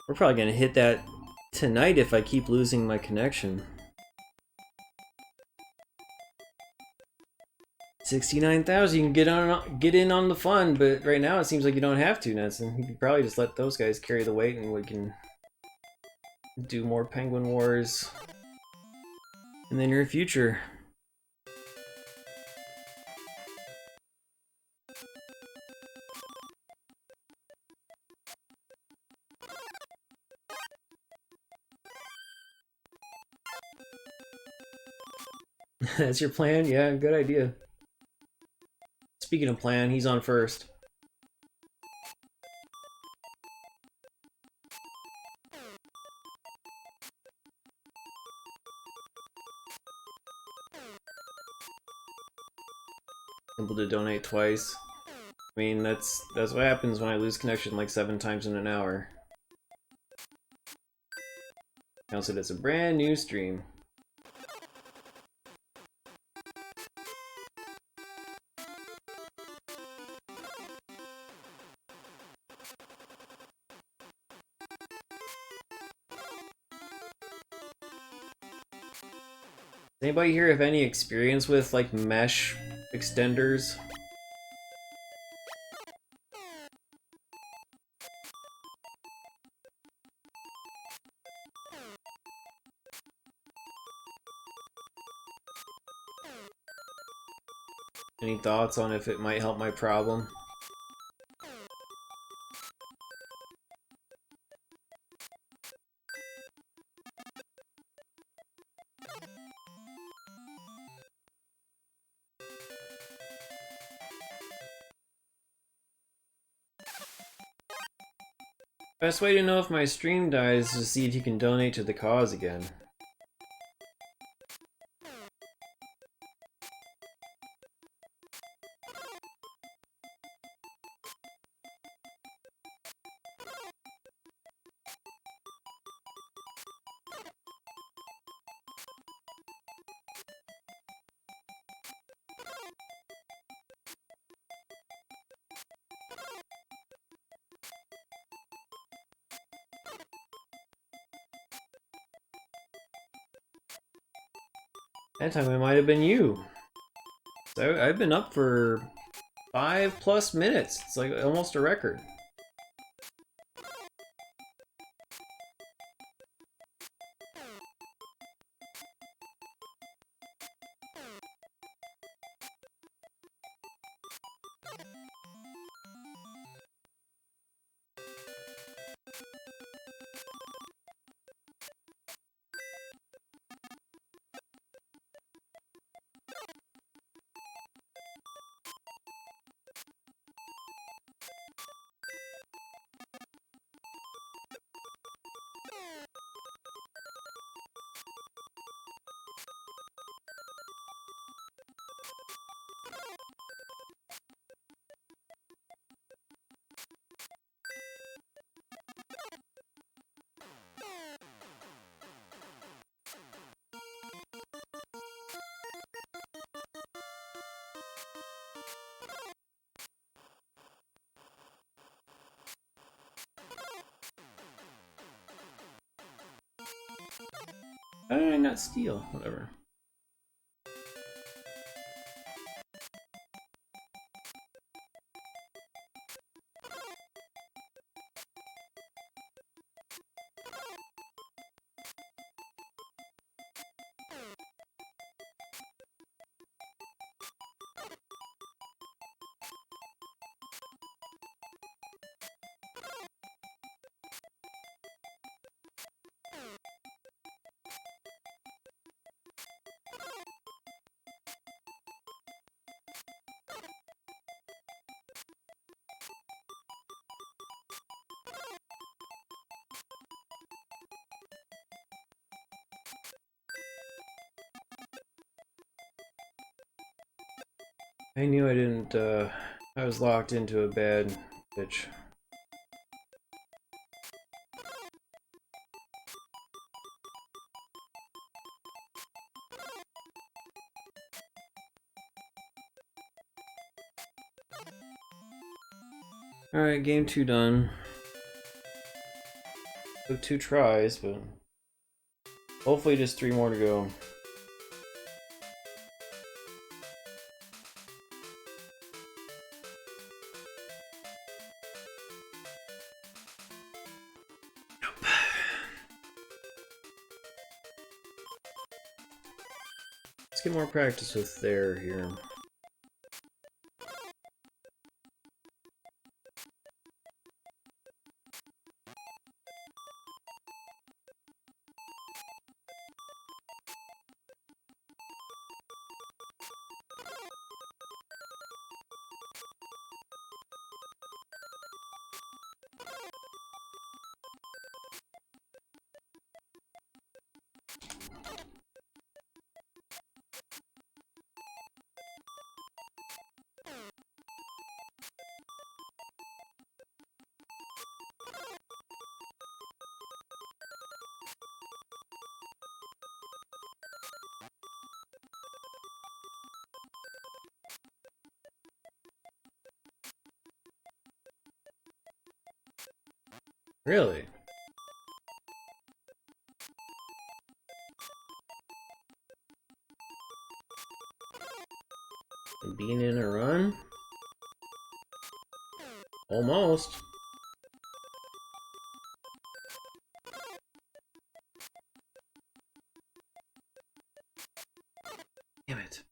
Speaker 1: We're probably gonna hit that tonight if I keep losing my connection. 69,000, you can get in on the fun, but right now it seems like you don't have to, Netson. You could probably just let those guys carry the weight and we can do more Penguin Wars in the near future. That's your plan? Yeah, good idea. Speaking of plan, he's on first. Able to donate twice. I mean, that's what happens when I lose connection like 7 times in an hour. Counts it as a brand new stream. Does anybody here have any experience with like mesh extenders? Any thoughts on if it might help my problem? Best way to know if my stream dies is to see if you can donate to the cause again. That time it might have been you. So I've been up for 5+ minutes. It's like almost a record. How did I not steal? Whatever. I knew I didn't, I was locked into a bad bitch. Alright, game 2 done. Took 2 tries, but hopefully just 3 more to go. Let's get more practice with there here. Really? Being in a run? Almost. Damn it.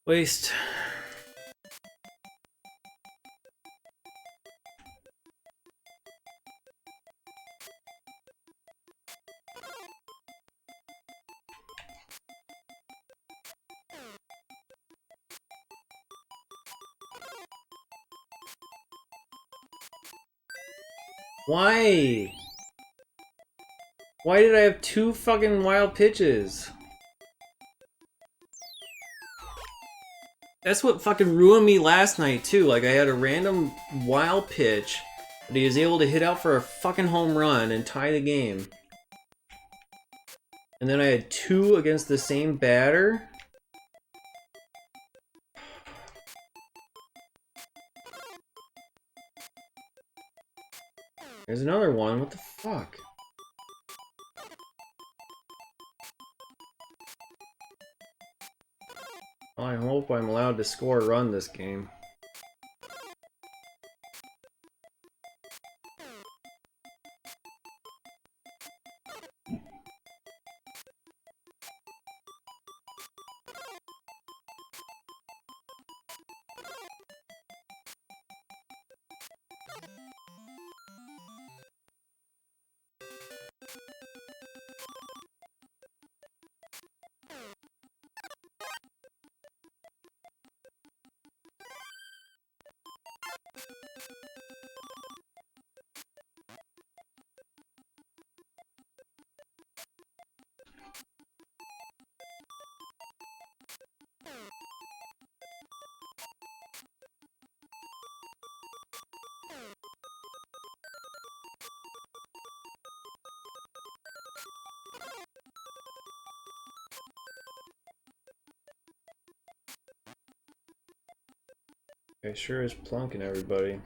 Speaker 1: Waste. Why? Why did I have 2 fucking wild pitches? That's what fucking ruined me last night too. Like I had a random wild pitch that he was able to hit out for a fucking home run and tie the game. And then I had 2 against the same batter. There's another one. What the fuck? I hope I'm allowed to score a run this game. I sure is plunking everybody.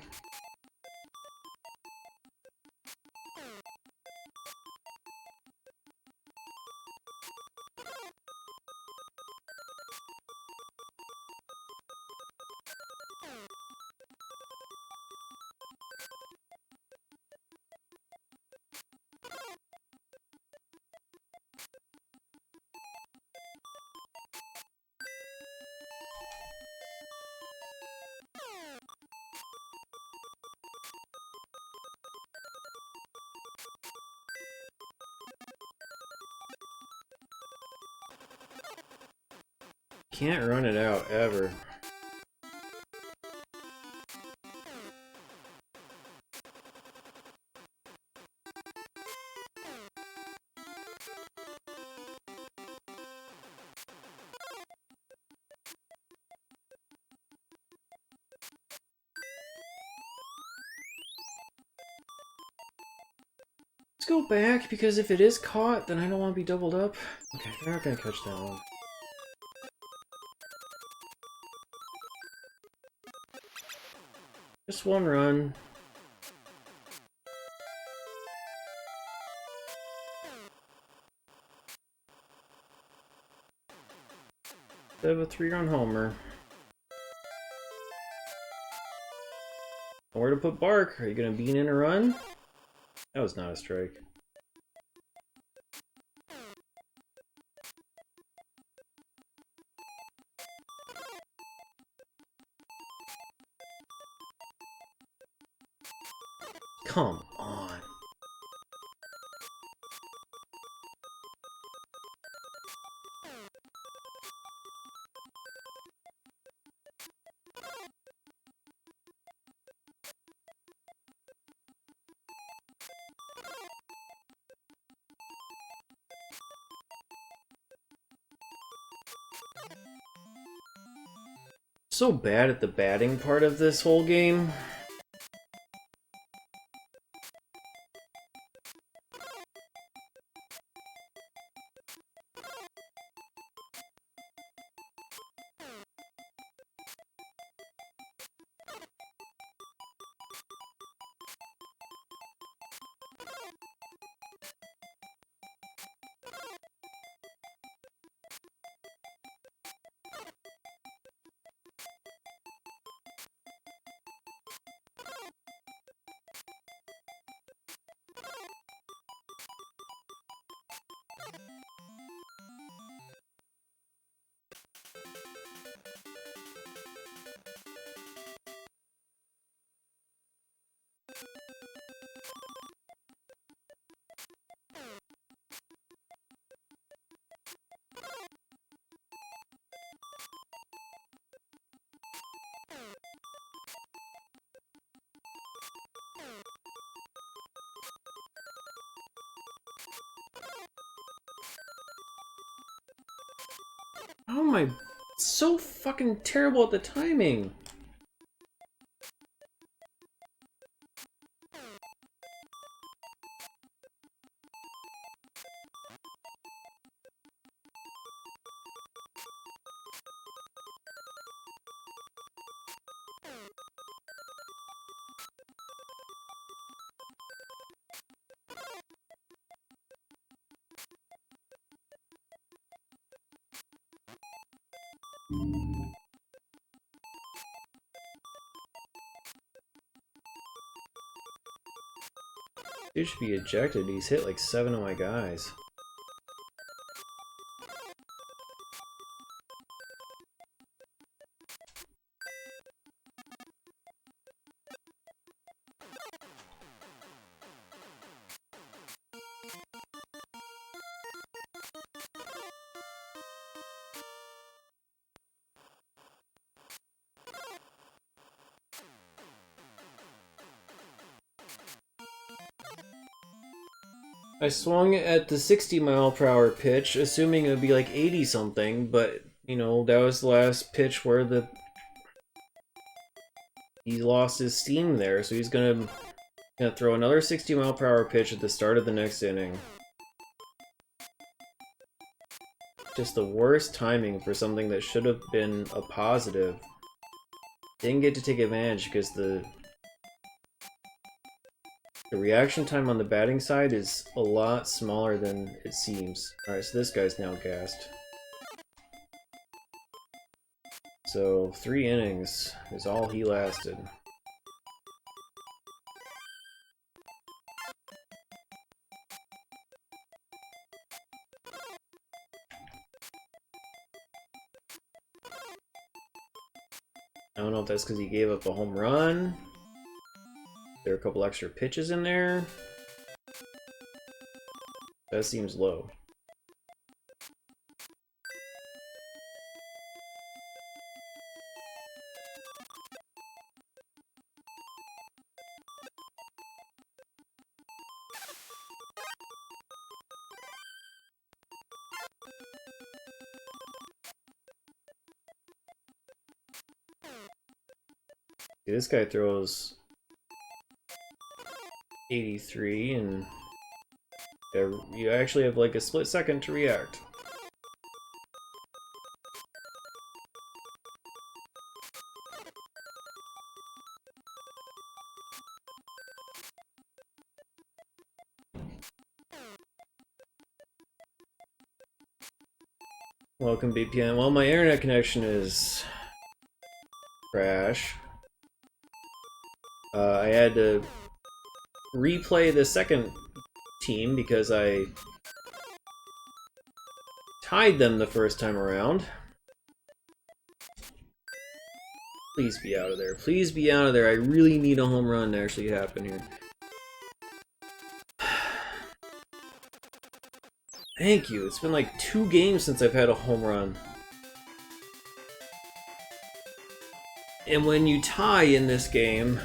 Speaker 1: Can't run it out ever. Let's go back, because if it is caught, then I don't want to be doubled up. Okay, they're not gonna catch that one. Just one run. Instead of a 3-run homer. Where to put Bark? Are you gonna bean in a run? That was not a strike. Come on. So bad at the batting part of this whole game. How am I so fucking terrible at the timing? Dude should be ejected. He's hit like 7 of my guys. I swung at the 60-mile-per-hour pitch, assuming it would be like 80 something, but you know, that was the last pitch where he lost his steam there, so he's gonna throw another 60-mile-per-hour pitch at the start of the next inning. Just the worst timing for something that should have been a positive. Didn't get to take advantage because the reaction time on the batting side is a lot smaller than it seems. Alright, so this guy's now gassed. So 3 innings is all he lasted. I don't know if that's because he gave up a home run. There are a couple extra pitches in there. That seems low. This guy throws 83 and you actually have like a split second to react. Welcome BPN. Well, my internet connection is trash. I had to replay the second team because I tied them the first time around. Please be out of there. Please be out of there. I really need a home run to actually happen here. Thank you. It's been like 2 games since I've had a home run. And when you tie in this game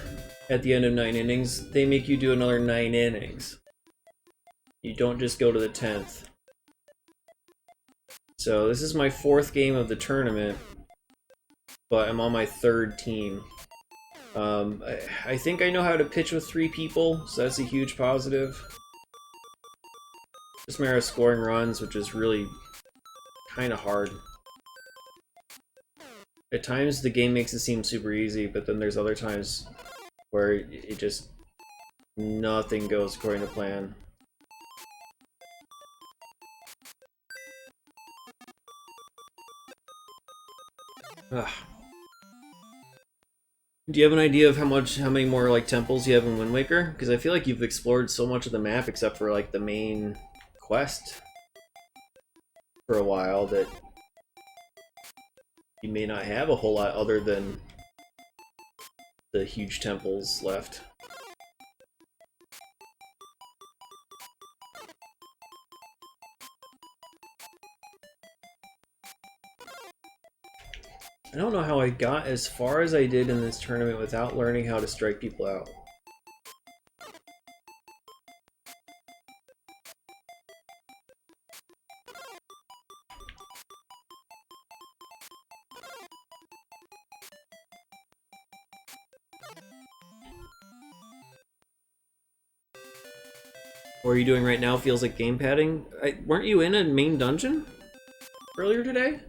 Speaker 1: at the end of 9 innings, they make you do another 9 innings. You don't just go to the 10th. So this is my 4th game of the tournament, but I'm on my 3rd team. I think I know how to pitch with 3 people, so that's a huge positive. Just a matter of scoring runs, which is really kind of hard. At times the game makes it seem super easy, but then there's other times where it just nothing goes according to plan. Ugh. Do you have an idea of how many more like temples you have in Wind Waker? Because I feel like you've explored so much of the map except for like the main quest for a while that you may not have a whole lot other than the huge temples left. I don't know how I got as far as I did in this tournament without learning how to strike people out. What are you doing right now feels like game padding. Weren't you in a main dungeon earlier today?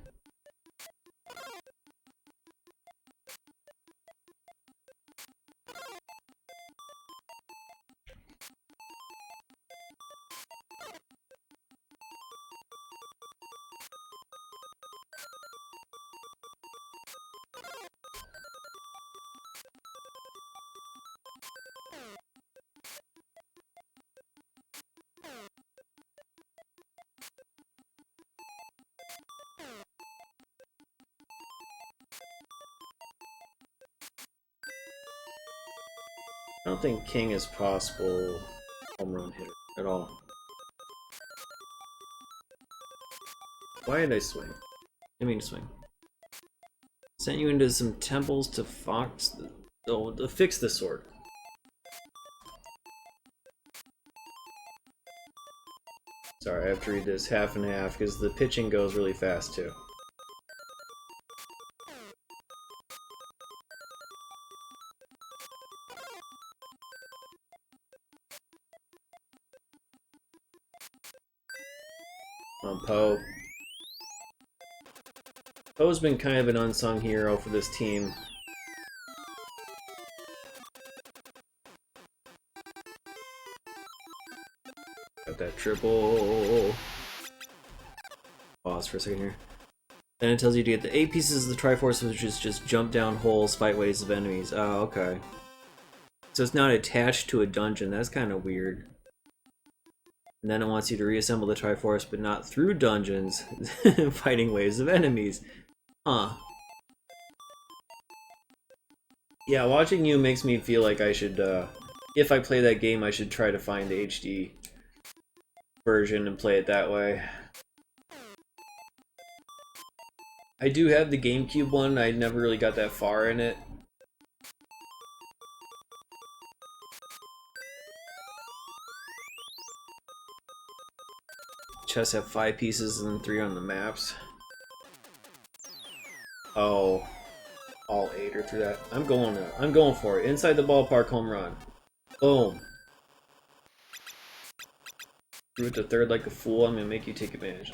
Speaker 1: I don't think King is possible home run hitter at all. Why did I swing? I mean swing. Sent you into some temples to Fox. Oh, to fix the sword. Sorry, I have to read this half and half because the pitching goes really fast too. Poe. Poe's been kind of an unsung hero for this team. Got that triple. Pause for a second here. Then it tells you to get the 8 pieces of the Triforce, which is just jump down holes, fight waves of enemies. Oh, okay. So it's not attached to a dungeon. That's kind of weird. And then it wants you to reassemble the Triforce, but not through dungeons, fighting waves of enemies. Huh. Yeah, watching you makes me feel like I should, if I play that game, I should try to find the HD version and play it that way. I do have the GameCube one, I never really got that far in it. Chests have 5 pieces and then 3 on the maps. Oh, all 8 are through that. I'm going for it. Inside the ballpark home run. Boom. Threw it to third like a fool. I'm gonna make you take advantage.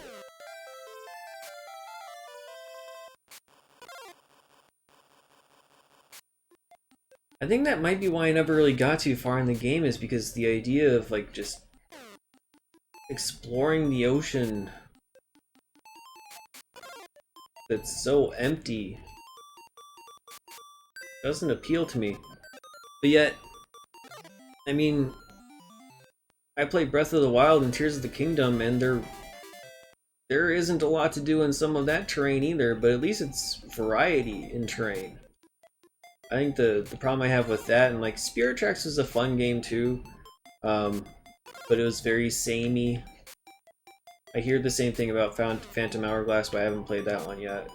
Speaker 1: I think that might be why I never really got too far in the game, is because the idea of like just exploring the ocean that's so empty doesn't appeal to me. But yet, I mean, I played Breath of the Wild and Tears of the Kingdom, and there isn't a lot to do in some of that terrain either, but at least it's variety in terrain. I think the problem I have with that, and like Spirit Tracks was a fun game too, but it was very samey. I hear the same thing about Phantom Hourglass, but I haven't played that one yet.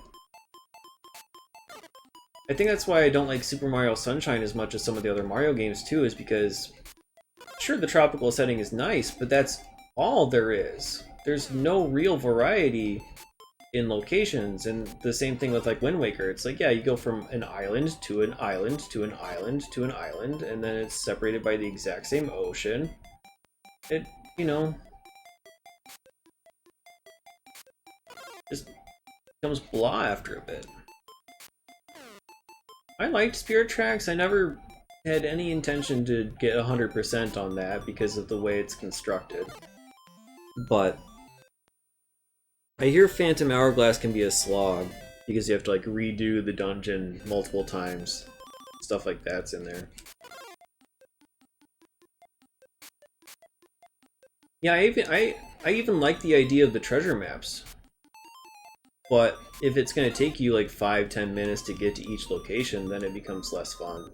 Speaker 1: I think that's why I don't like Super Mario Sunshine as much as some of the other Mario games too, is because sure, the tropical setting is nice, but that's all there is. There's no real variety in locations, and the same thing with like Wind Waker. It's like, yeah, you go from an island to an island to an island to an island, and then it's separated by the exact same ocean. It, you know, just becomes blah after a bit. I liked Spirit Tracks. I never had any intention to get 100% on that because of the way it's constructed. But I hear Phantom Hourglass can be a slog because you have to like redo the dungeon multiple times. Stuff like that's in there. Yeah, I even like the idea of the treasure maps. But if it's going to take you like 5-10 minutes to get to each location, then it becomes less fun.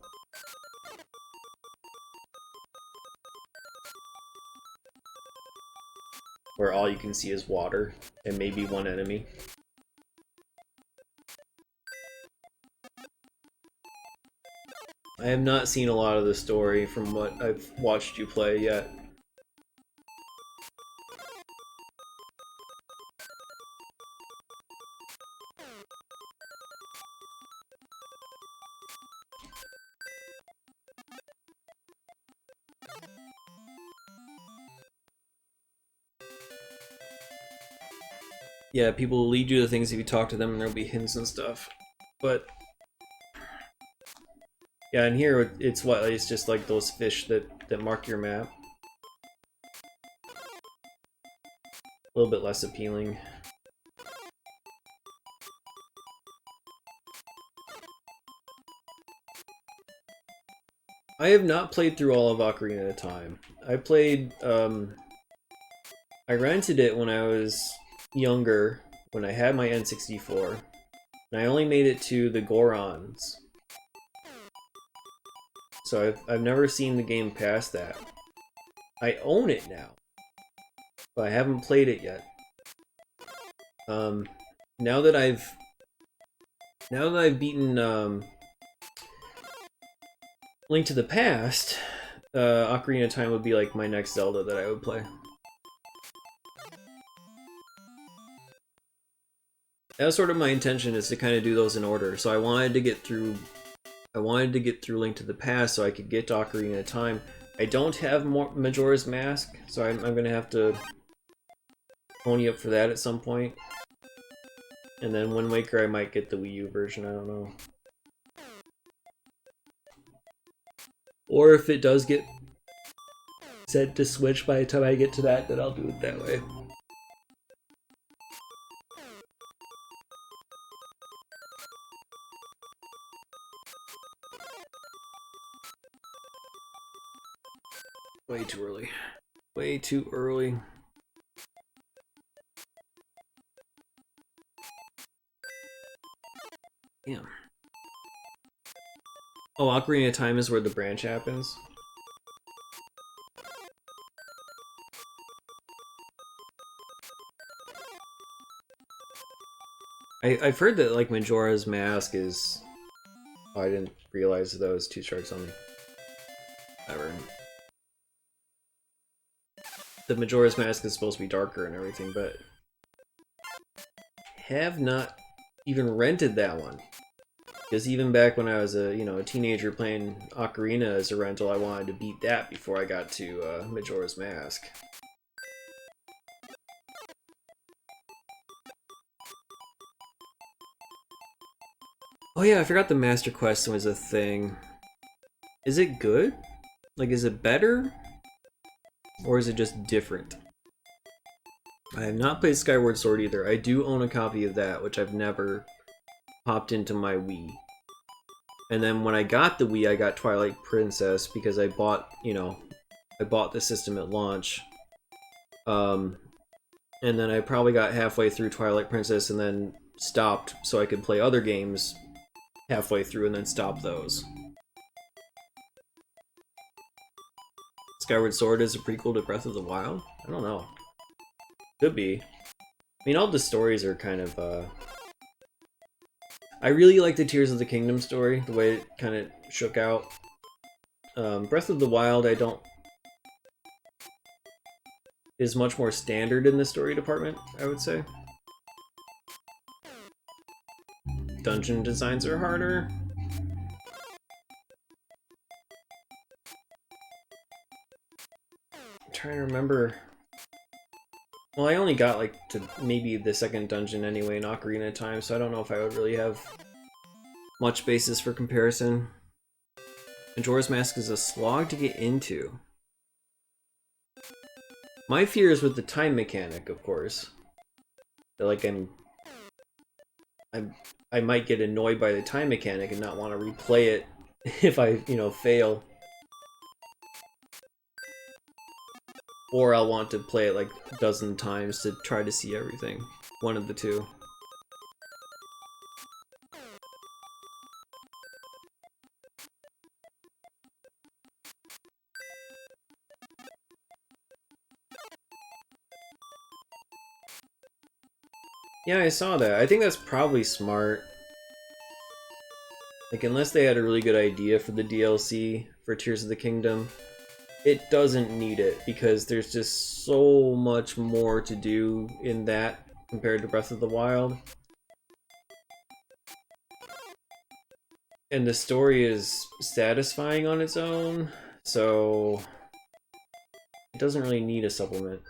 Speaker 1: Where all you can see is water and maybe one enemy. I have not seen a lot of the story from what I've watched you play yet. Yeah, people will lead you to things if you talk to them, and there'll be hints and stuff. But yeah, and here it's what? It's just like those fish that mark your map. A little bit less appealing. I have not played through all of Ocarina of Time. I played, I rented it when I was younger, when I had my N64, and I only made it to the Gorons. So I've never seen the game past that. I own it now, but I haven't played it yet. Now that I've beaten Link to the Past, Ocarina of Time would be like my next Zelda that I would play. That was sort of my intention, is to kind of do those in order. So I wanted to get through Link to the Past so I could get to Ocarina of Time. I don't have Majora's Mask, so I'm gonna have to pony up for that at some point. And then Wind Waker, I might get the Wii U version, I don't know. Or if it does get sent to Switch by the time I get to that, then I'll do it that way. Way too early. Way too early. Damn. Oh, Ocarina of Time is where the branch happens? I've heard that, like, Majora's Mask is... Oh, I didn't realize that was 2 strikes on me. Whatever. The Majora's Mask is supposed to be darker and everything, but... have not even rented that one. Because even back when I was a teenager playing Ocarina as a rental, I wanted to beat that before I got to Majora's Mask. Oh yeah, I forgot the Master Quest was a thing. Is it good? Like, is it better? Or is it just different? I have not played Skyward Sword either. I do own a copy of that, which I've never popped into my Wii. And then when I got the Wii, I got Twilight Princess because I bought the system at launch. And then I probably got halfway through Twilight Princess and then stopped so I could play other games halfway through and then stop those. Skyward Sword is a prequel to Breath of the Wild? I don't know. Could be. I mean, all the stories are kind of, I really like the Tears of the Kingdom story, the way it kind of shook out. Breath of the Wild, is much more standard in the story department, I would say. Dungeon designs are harder. I'm trying to remember. Well, I only got like to maybe the second dungeon anyway in Ocarina of Time, so I don't know if I would really have much basis for comparison. Majora's Mask is a slog to get into. My fear is with the time mechanic, of course. That, like, I might get annoyed by the time mechanic and not want to replay it if I, fail. Or I'll want to play it like a dozen times to try to see everything. One of the two. Yeah, I saw that. I think that's probably smart. Like, unless they had a really good idea for the DLC for Tears of the Kingdom, it doesn't need it, because there's just so much more to do in that compared to Breath of the Wild. And the story is satisfying on its own, so it doesn't really need a supplement.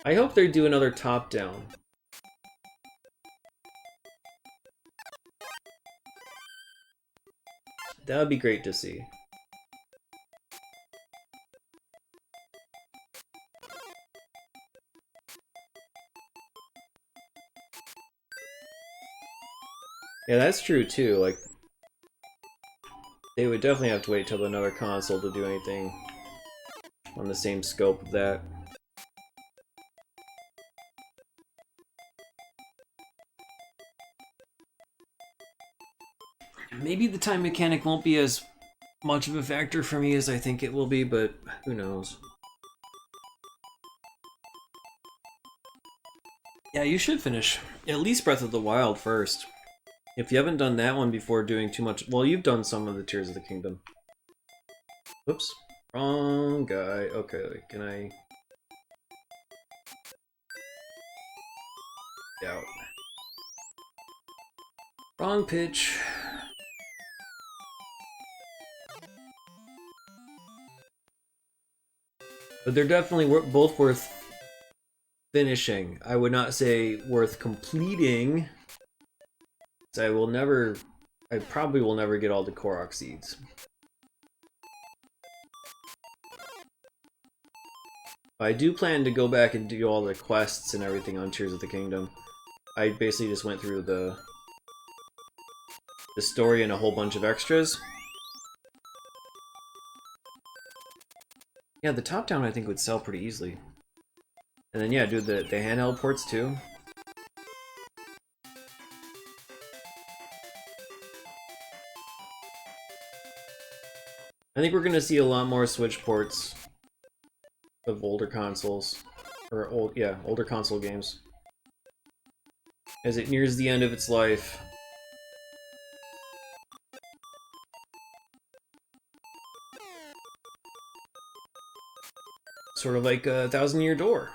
Speaker 1: I hope they do another top-down. That would be great to see. Yeah, that's true too. Like, they would definitely have to wait till another console to do anything on the same scope of that. Maybe the time mechanic won't be as much of a factor for me as I think it will be, but who knows. Yeah, you should finish at least Breath of the Wild first. If you haven't done that one before doing too much... Well, you've done some of the Tears of the Kingdom. Oops. Wrong guy. Okay, can I... Out. Wrong pitch. But they're definitely both worth finishing. I would not say worth completing. I will never... I probably will never get all the Korok seeds. I do plan to go back and do all the quests and everything on Tears of the Kingdom. I basically just went through the story and a whole bunch of extras. Yeah, the top-down I think would sell pretty easily. And then yeah, do the handheld ports too. I think we're gonna see a lot more Switch ports of older consoles. Or older console games. As it nears the end of its life. Sort of like a Thousand Year Door.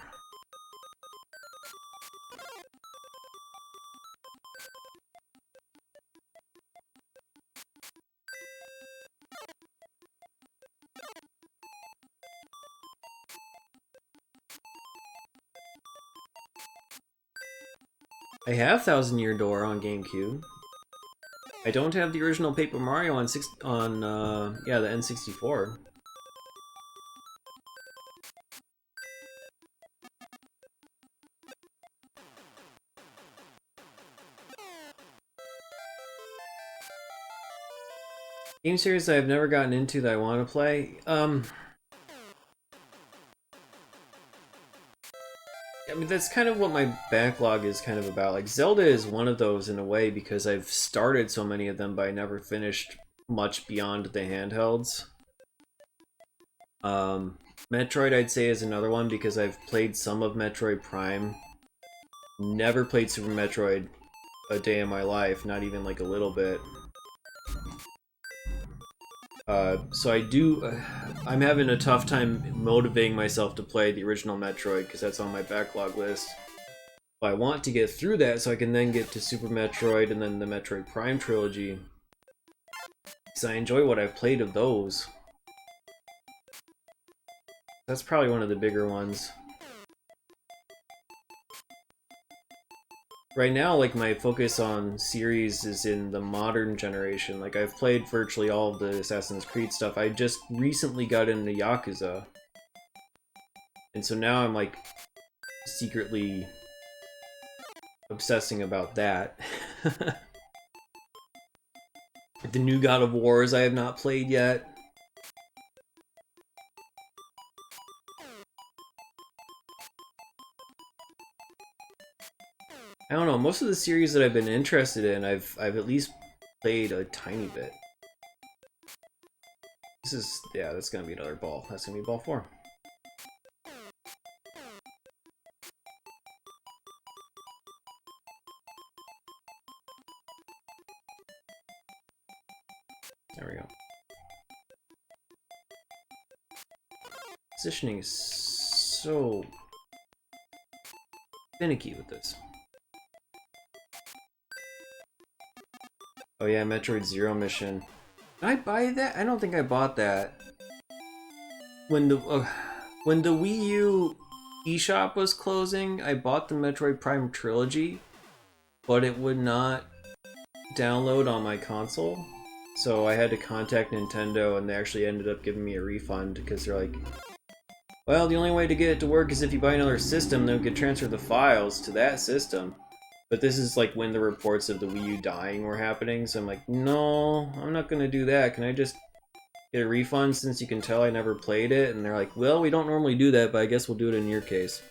Speaker 1: I have Thousand Year Door on GameCube. I don't have the original Paper Mario on the N64. Game series I've never gotten into that I want to play. I mean, that's kind of what my backlog is kind of about. Like, Zelda is one of those in a way because I've started so many of them, but I never finished much beyond the handhelds. Metroid, I'd say, is another one because I've played some of Metroid Prime. Never played Super Metroid a day in my life, not even like a little bit. So I'm having a tough time motivating myself to play the original Metroid because that's on my backlog list. But I want to get through that so I can then get to Super Metroid and then the Metroid Prime trilogy. Because I enjoy what I've played of those. That's probably one of the bigger ones. Right now, like, my focus on series is in the modern generation. Like, I've played virtually all of the Assassin's Creed stuff. I just recently got into Yakuza. And so now I'm, like, secretly obsessing about that. The new God of Wars I have not played yet. I don't know, most of the series that I've been interested in, I've at least played a tiny bit. This is, yeah, that's gonna be another ball. That's gonna be ball 4. There we go. Positioning is so finicky with this. Oh yeah, Metroid Zero Mission. Did I buy that? I don't think I bought that. When the Wii U eShop was closing, I bought the Metroid Prime Trilogy, but it would not download on my console. So I had to contact Nintendo, and they actually ended up giving me a refund because they're like, well, the only way to get it to work is if you buy another system, then we could transfer the files to that system. But this is like when the reports of the Wii U dying were happening, so I'm like, no, I'm not gonna do that. Can I just get a refund since you can tell I never played it? And they're like, well, we don't normally do that, but I guess we'll do it in your case.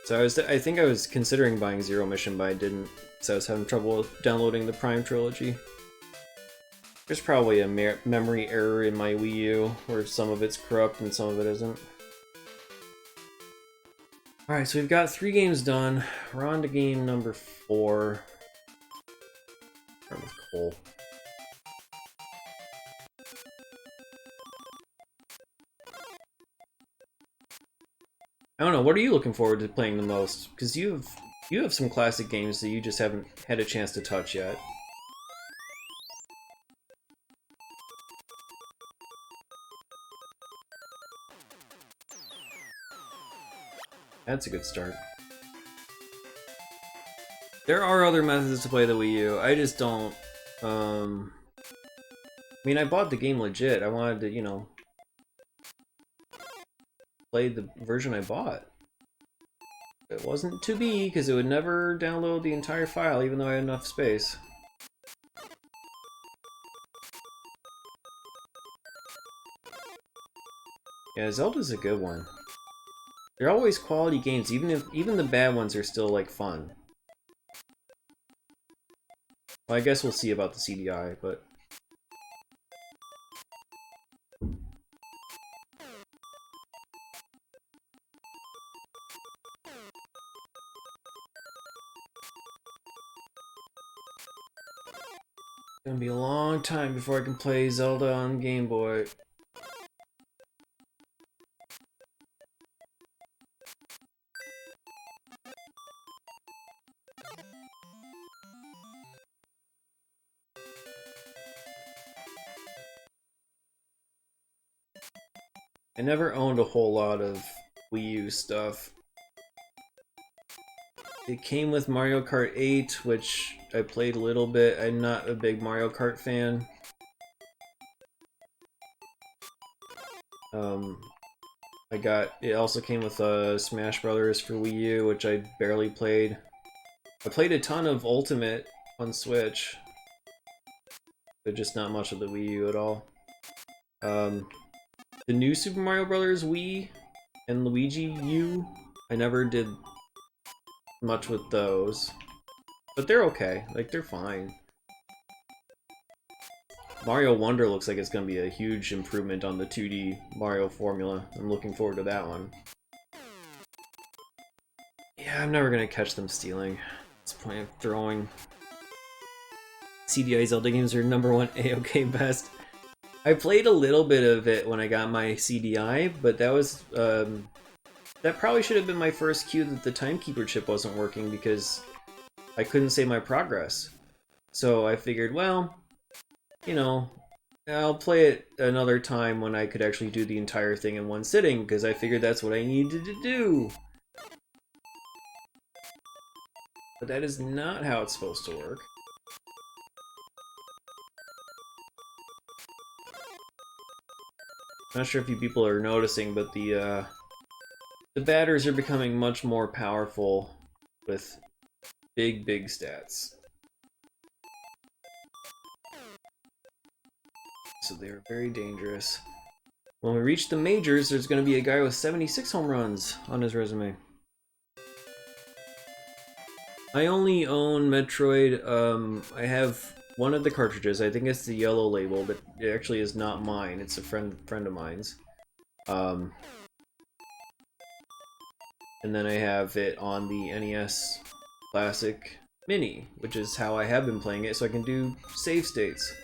Speaker 1: So I think I was considering buying Zero Mission, but I didn't, so I was having trouble downloading the Prime Trilogy. There's probably a memory error in my Wii U, where some of it's corrupt and some of it isn't. Alright, so we've got 3 games done. We're on to game number 4. Start with Cole. I don't know, what are you looking forward to playing the most? Because you have some classic games that you just haven't had a chance to touch yet. That's a good start. There are other methods to play the Wii U. I just don't. I mean, I bought the game legit. I wanted to, you know, play the version I bought. It wasn't to be, because it would never download the entire file, even though I had enough space. Yeah, Zelda's a good one. They're always quality games, even the bad ones are still like fun. Well, I guess we'll see about the CDI, but it's gonna be a long time before I can play Zelda on Game Boy. I never owned a whole lot of Wii U stuff. It came with Mario Kart 8, which I played a little bit. I'm not a big Mario Kart fan. It also came with Smash Brothers for Wii U, which I barely played. I played a ton of Ultimate on Switch, but just not much of the Wii U at all. The new Super Mario Brothers Wii and Luigi U, I never did much with those, but they're okay. Like, they're fine. Mario Wonder looks like it's going to be a huge improvement on the 2D Mario formula. I'm looking forward to that one. Yeah, I'm never going to catch them stealing. What's the point of throwing? CDI Zelda games are #1 A-OK best. I played a little bit of it when I got my CDI, but that was, that probably should have been my first cue that the Timekeeper chip wasn't working because I couldn't save my progress. So I figured, well, you know, I'll play it another time when I could actually do the entire thing in one sitting, because I figured that's what I needed to do. But that is not how it's supposed to work. Not sure if you people are noticing, but the batters are becoming much more powerful with big stats. So they are very dangerous. When we reach the majors, there's going to be a guy with 76 home runs on his resume. I only own Metroid. I have one of the cartridges. I think it's the yellow label, but it actually is not mine. It's a friend of mine's. And then I have it on the NES Classic Mini, which is how I have been playing it, so I can do save states.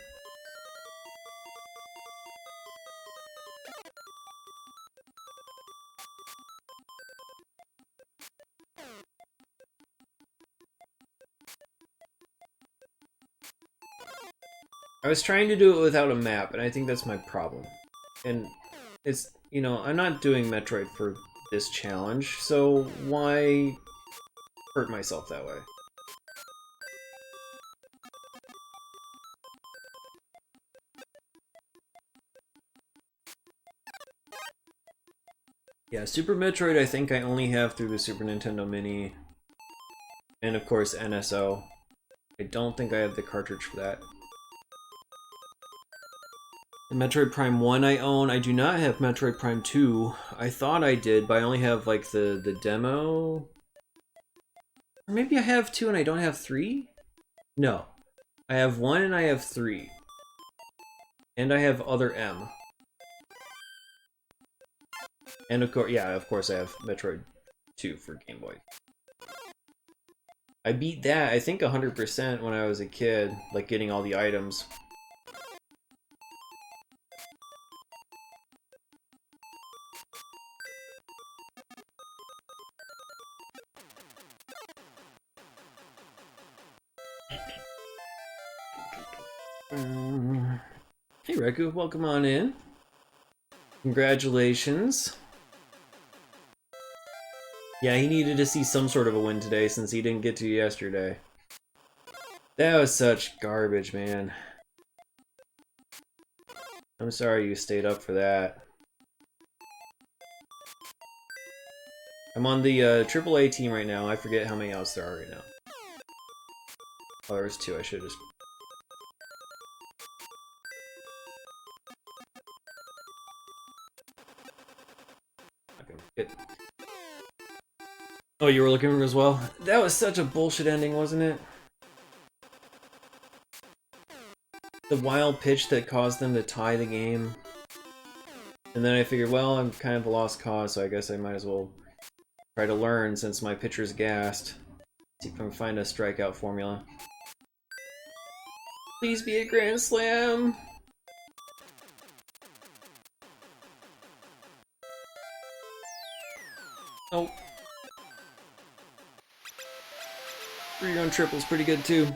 Speaker 1: I was trying to do it without a map, and I think that's my problem. And it's, you know, I'm not doing Metroid for this challenge, so why hurt myself that way? Yeah, Super Metroid I think I only have through the Super Nintendo Mini, and of course NSO. I don't think I have the cartridge for that. The Metroid Prime 1 I own. I do not have Metroid Prime 2. I thought I did, but I only have like the demo. Or maybe I have 2 and I don't have 3? No. I have 1 and I have 3. And I have Other M. And of course, yeah, of course I have Metroid 2 for Game Boy. I beat that, I think 100% when I was a kid, like getting all the items. Hey Reku, welcome on in. Congratulations. Yeah, he needed to see some sort of a win today since he didn't get to yesterday. That was such garbage, man. I'm sorry you stayed up for that. I'm on the AAA team right now. I forget how many outs there are right now. Oh, there's 2. I should just... Okay, good. Oh, you were looking as well? That was such a bullshit ending, wasn't it? The wild pitch that caused them to tie the game. And then I figured, well, I'm kind of a lost cause, so I guess I might as well try to learn since my pitcher's gassed. See if I can find a strikeout formula. Please be a Grand Slam! Oh. 3-run triple's pretty good too.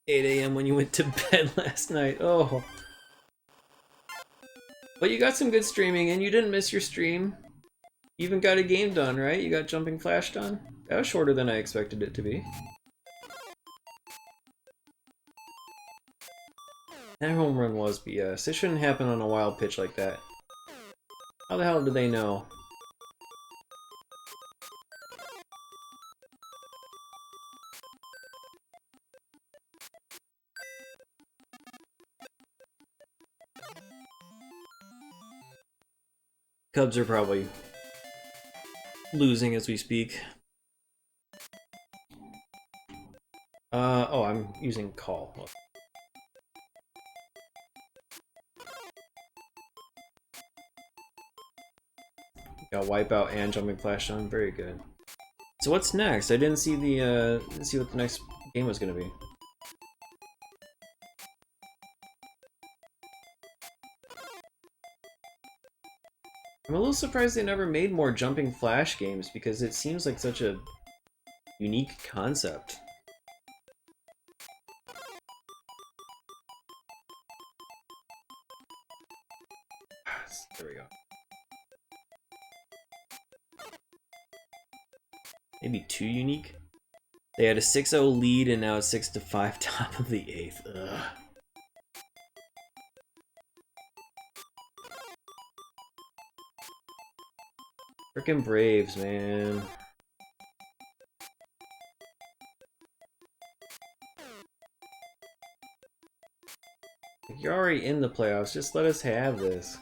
Speaker 1: 8 a.m. when you went to bed last night. Oh. But you got some good streaming and you didn't miss your stream. You even got a game done, right? You got Jumping Flash done? That was shorter than I expected it to be. That home run was BS. It shouldn't happen on a wild pitch like that. How the hell do they know? Cubs are probably losing as we speak. Oh, I'm using call. Got Wipeout and Jumping Flash on. Very good. So what's next? I didn't see the didn't see what the next game was gonna be. I'm a little surprised they never made more Jumping Flash games because it seems like such a unique concept. There we go. Maybe too unique? They had a 6-0 lead and now a 6-5 top of the 8th. Ugh. Frickin' Braves, man. You're already in the playoffs, just let us have this.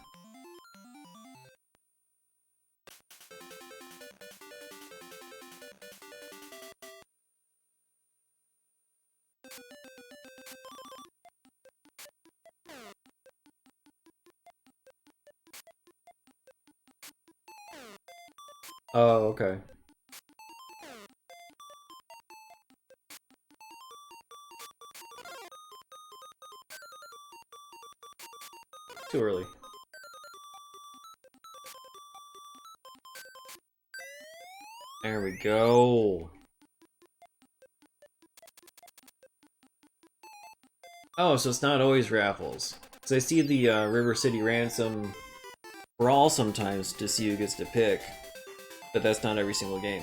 Speaker 1: Oh, okay. Too early. There we go. Oh, so it's not always raffles. Because I see the River City Ransom Brawl sometimes to see who gets to pick, but that's not every single game.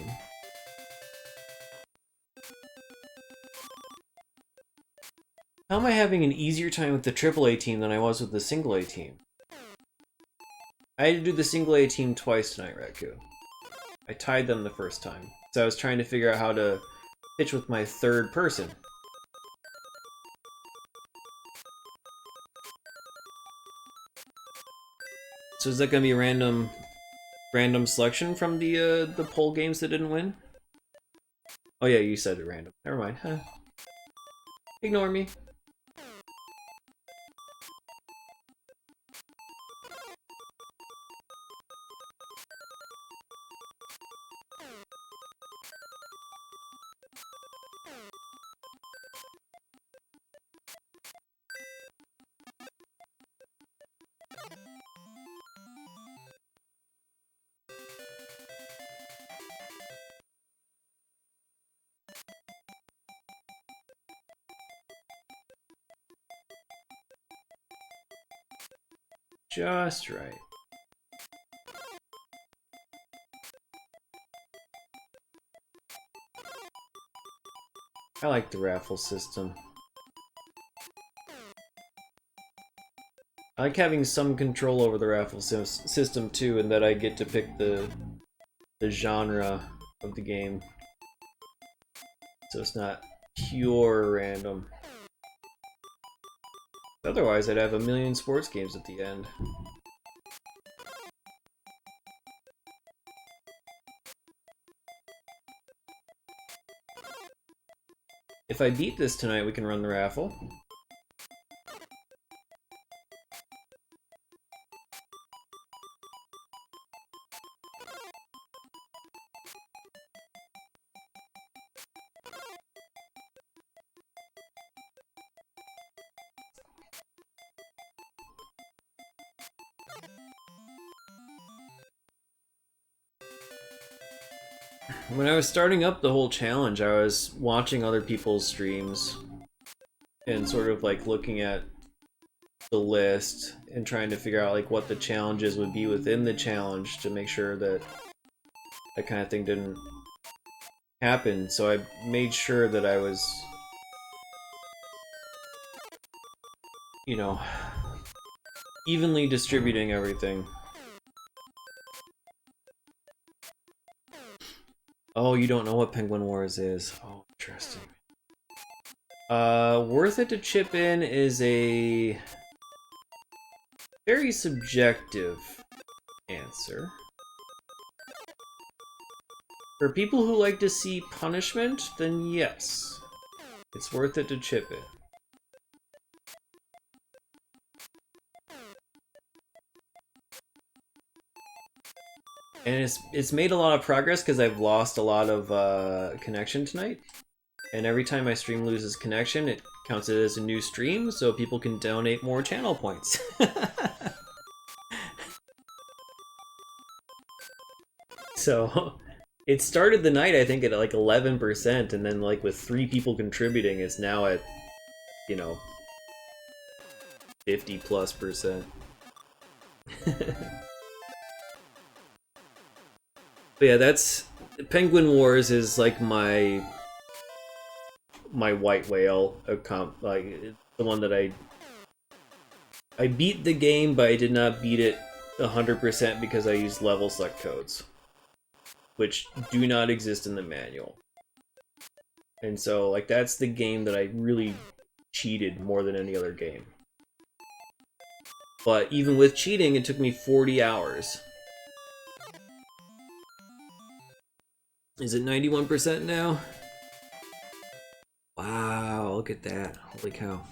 Speaker 1: How am I having an easier time with the AAA team than I was with the single A team? I had to do the single A team twice tonight, Raku. I tied them the first time, so I was trying to figure out how to pitch with my third person. So is that gonna be a random selection from the poll games that didn't win? Oh yeah, you said it random. Never mind. Huh. Ignore me. Just right. I like the raffle system. I like having some control over the raffle system too, and that I get to pick the genre of the game. So it's not pure random. Otherwise, I'd have a million sports games at the end. If I beat this tonight, we can run the raffle. When I was starting up the whole challenge, I was watching other people's streams and sort of like looking at the list and trying to figure out like what the challenges would be within the challenge to make sure that that kind of thing didn't happen. So I made sure that I was, you know, evenly distributing everything. Oh, you don't know what Penguin Wars is. Oh, interesting. Worth it to chip in is a very subjective answer. For people who like to see punishment, then yes, it's worth it to chip in. And it's made a lot of progress because I've lost a lot of connection tonight. And every time my stream loses connection, it counts it as a new stream, so people can donate more channel points. So, it started the night, I think, at like 11%, and then like with 3 people contributing, it's now at, you know, 50+%. But yeah, that's Penguin Wars is like my white whale account, like the one that I beat the game, but I did not beat it 100% because I used level select codes, which do not exist in the manual. And so like that's the game that I really cheated more than any other game. But even with cheating, it took me 40 hours. Is it 91% now? Wow, look at that. Holy cow.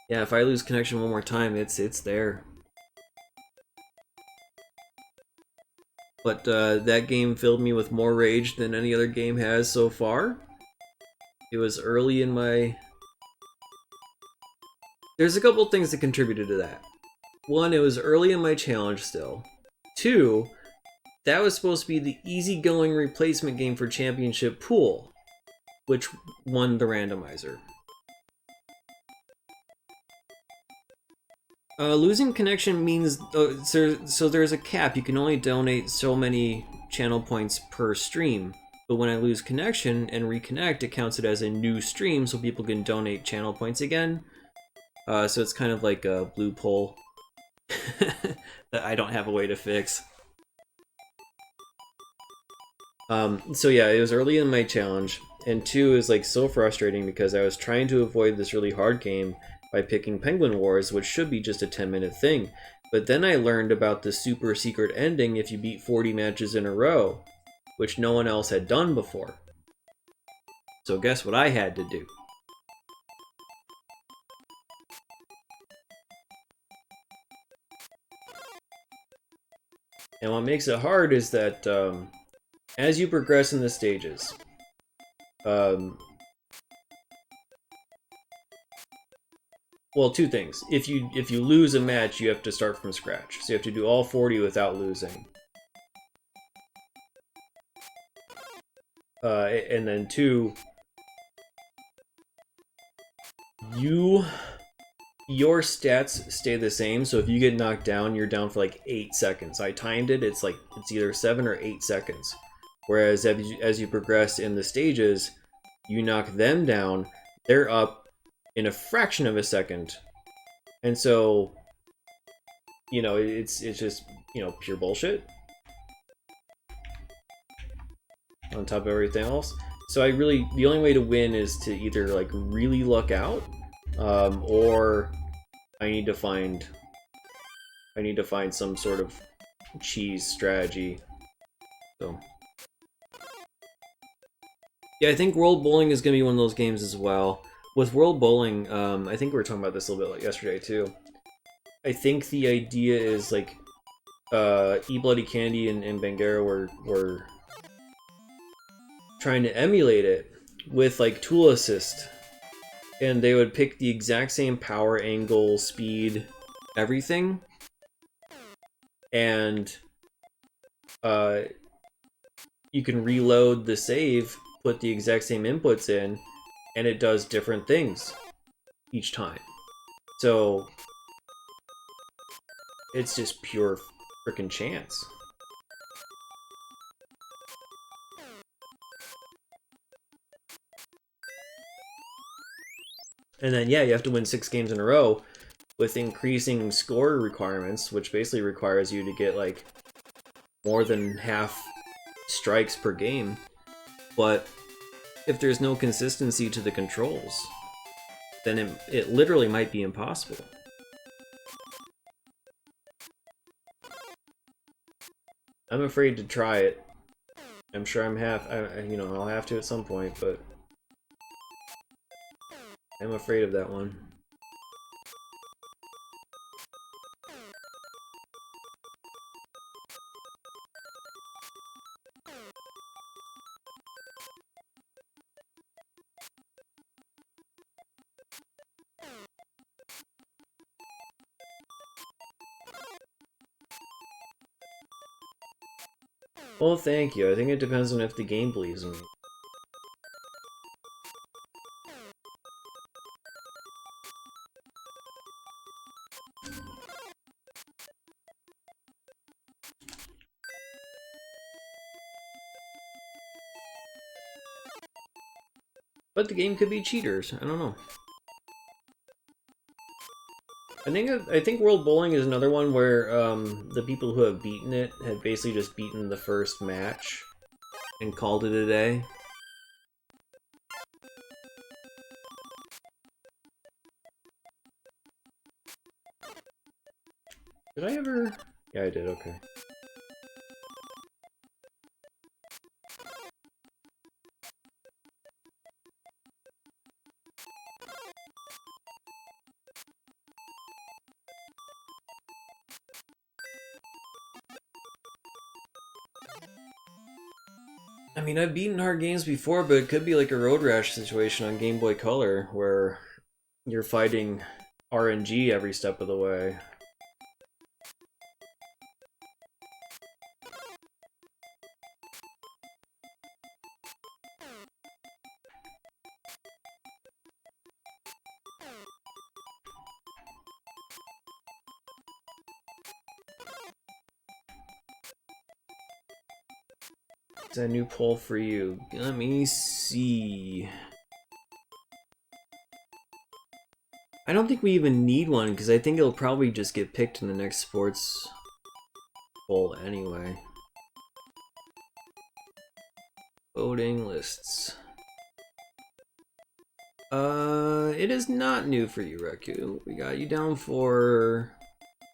Speaker 1: Yeah, if I lose connection one more time, it's there. But that game filled me with more rage than any other game has so far. It was early in my... There's a couple things that contributed to that. One, it was early in my challenge still. Two, that was supposed to be the easygoing replacement game for Championship Pool, which won the randomizer. Losing connection means so there's a cap. You can only donate so many channel points per stream. But when I lose connection and reconnect, it counts it as a new stream, so people can donate channel points again. So it's kind of like a loophole that I don't have a way to fix. So yeah, it was early in my challenge, and 2 is like so frustrating because I was trying to avoid this really hard game by picking Penguin Wars, which should be just a 10-minute thing. But then I learned about the super secret ending if you beat 40 matches in a row, which no one else had done before. So guess what I had to do? And what makes it hard is that as you progress in the stages, well, 2 things. If you lose a match, you have to start from scratch. So you have to do all 40 without losing. And then 2, your stats stay the same. So if you get knocked down, you're down for like 8 seconds. I timed it. It's like it's either 7 or 8 seconds. Whereas as you progress in the stages, you knock them down, they're up in a fraction of a second. And so, it's just, pure bullshit on top of everything else. So the only way to win is to either like really luck out, or I need to find some sort of cheese strategy. So yeah, I think World Bowling is gonna be one of those games as well. With World Bowling, I think we were talking about this a little bit like yesterday too. I think the idea is like E Bloody Candy and Bangera were trying to emulate it with like tool assist, and they would pick the exact same power, angle, speed, everything, and you can reload the save, put the exact same inputs in, and it does different things each time. So it's just pure freaking chance. And then, yeah, you have to win 6 games in a row with increasing score requirements, which basically requires you to get, like, more than half strikes per game. But if there's no consistency to the controls, then it literally might be impossible. I'm afraid to try it. I'm sure I'll have to at some point, but I'm afraid of that one. Well, thank you. I think it depends on if the game believes in me. But the game could be cheaters. I don't know. I think World Bowling is another one where the people who have beaten it have basically just beaten the first match and called it a day. Did I ever? Yeah, I did. Okay. I mean, I've beaten hard games before, but it could be like a Road Rash situation on Game Boy Color, where you're fighting RNG every step of the way. Is that a new poll for you? Let me see. I don't think we even need one because I think it'll probably just get picked in the next sports poll anyway. Voting lists. It is not new for you, Reku. We got you down for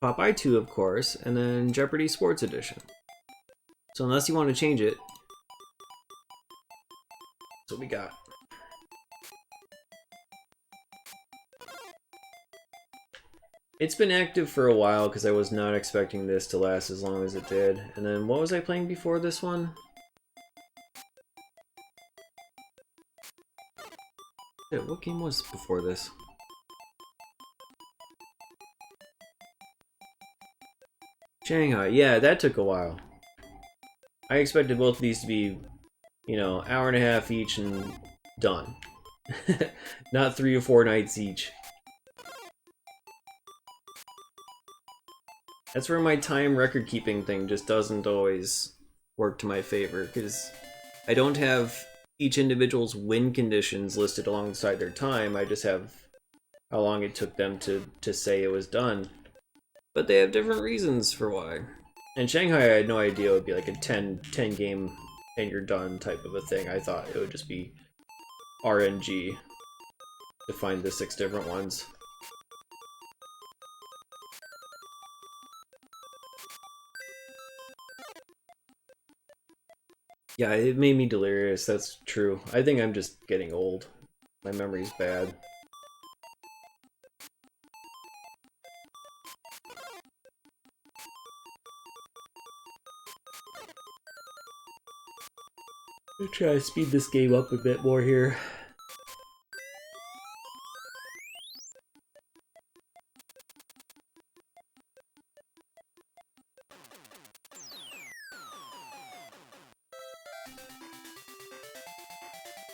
Speaker 1: Popeye 2, of course, and then Jeopardy Sports Edition. So unless you want to change it, that's what we got. It's been active for a while because I was not expecting this to last as long as it did. And then what was I playing before this one? Shit, what game was before this? Shanghai. Yeah, that took a while. I expected both of these to be, you know, hour and a half each and done. Not 3 or 4 nights each. That's where my time record keeping thing just doesn't always work to my favor, because I don't have each individual's win conditions listed alongside their time. I just have how long it took them to say it was done. But they have different reasons for why. And Shanghai, I had no idea it would be like a 10 game and you're done type of a thing. I thought it would just be RNG to find the 6 different ones. Yeah, it made me delirious, that's true. I think I'm just getting old. My memory's bad. I'll try to speed this game up a bit more here.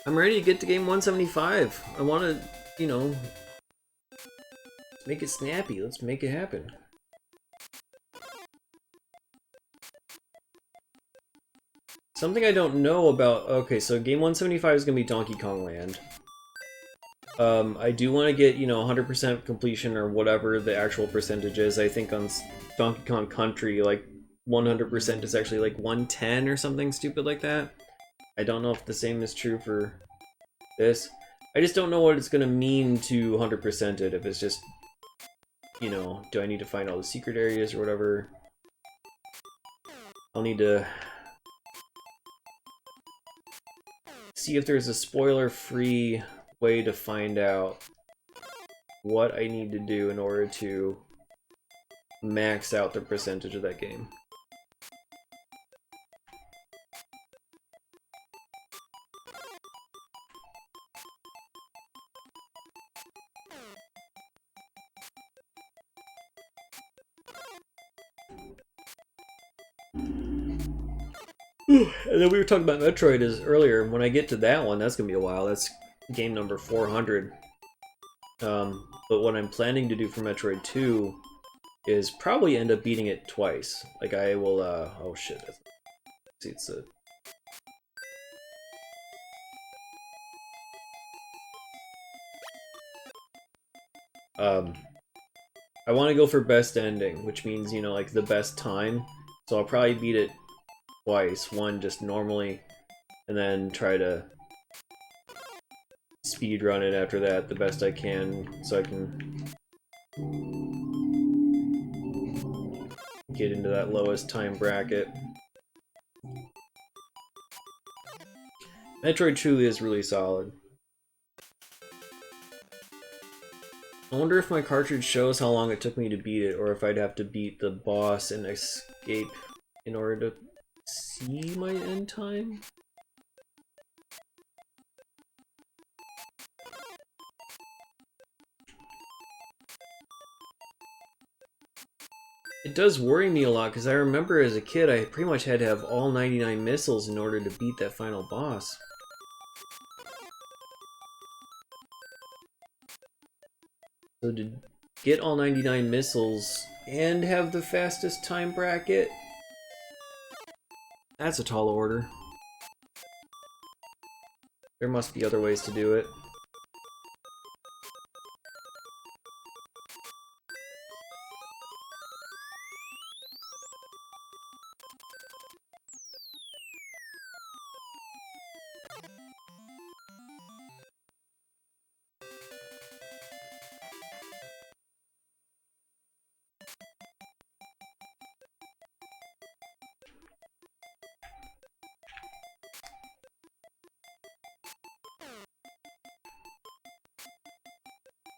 Speaker 1: I'm ready to get to game 175. I want to, you know, make it snappy. Let's make it happen. Something I don't know about... Okay, so game 175 is going to be Donkey Kong Land. I do want to get, you know, 100% completion or whatever the actual percentage is. I think on Donkey Kong Country, like, 100% is actually like 110 or something stupid like that. I don't know if the same is true for this. I just don't know what it's going to mean to 100% it, if it's just, you know, do I need to find all the secret areas or whatever? I'll need to see if there's a spoiler-free way to find out what I need to do in order to max out the percentage of that game. And then we were talking about Metroid earlier. When I get to that one, that's gonna be a while. That's game number 400. But what I'm planning to do for Metroid 2 is probably end up beating it twice. Like I will, oh shit. See, it's a... I want to go for best ending, which means, you know, like the best time. So I'll probably beat it twice. One just normally, and then try to speed run it after that the best I can, so I can get into that lowest time bracket. Metroid 2 is really solid. I wonder if my cartridge shows how long it took me to beat it, or if I'd have to beat the boss and escape in order to see my end time? It does worry me a lot, because I remember as a kid I pretty much had to have all 99 missiles in order to beat that final boss. So to get all 99 missiles and have the fastest time bracket, that's a tall order. There must be other ways to do it.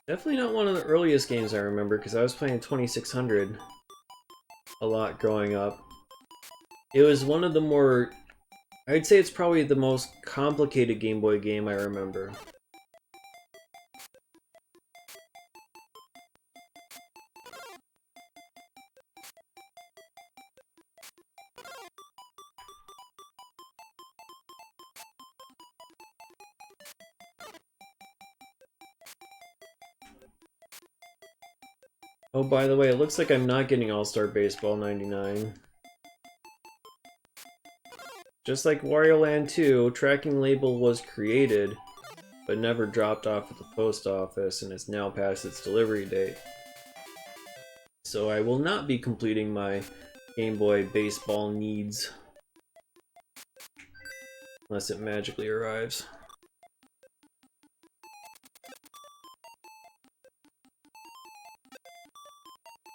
Speaker 1: Definitely not one of the earliest games I remember, because I was playing 2600 a lot growing up. It was one of the more... I'd say it's probably the most complicated Game Boy game I remember. Oh, by the way, it looks like I'm not getting All-Star Baseball 99. Just like Wario Land 2, tracking label was created, but never dropped off at the post office, and it's now past its delivery date. So I will not be completing my Game Boy Baseball needs. Unless it magically arrives.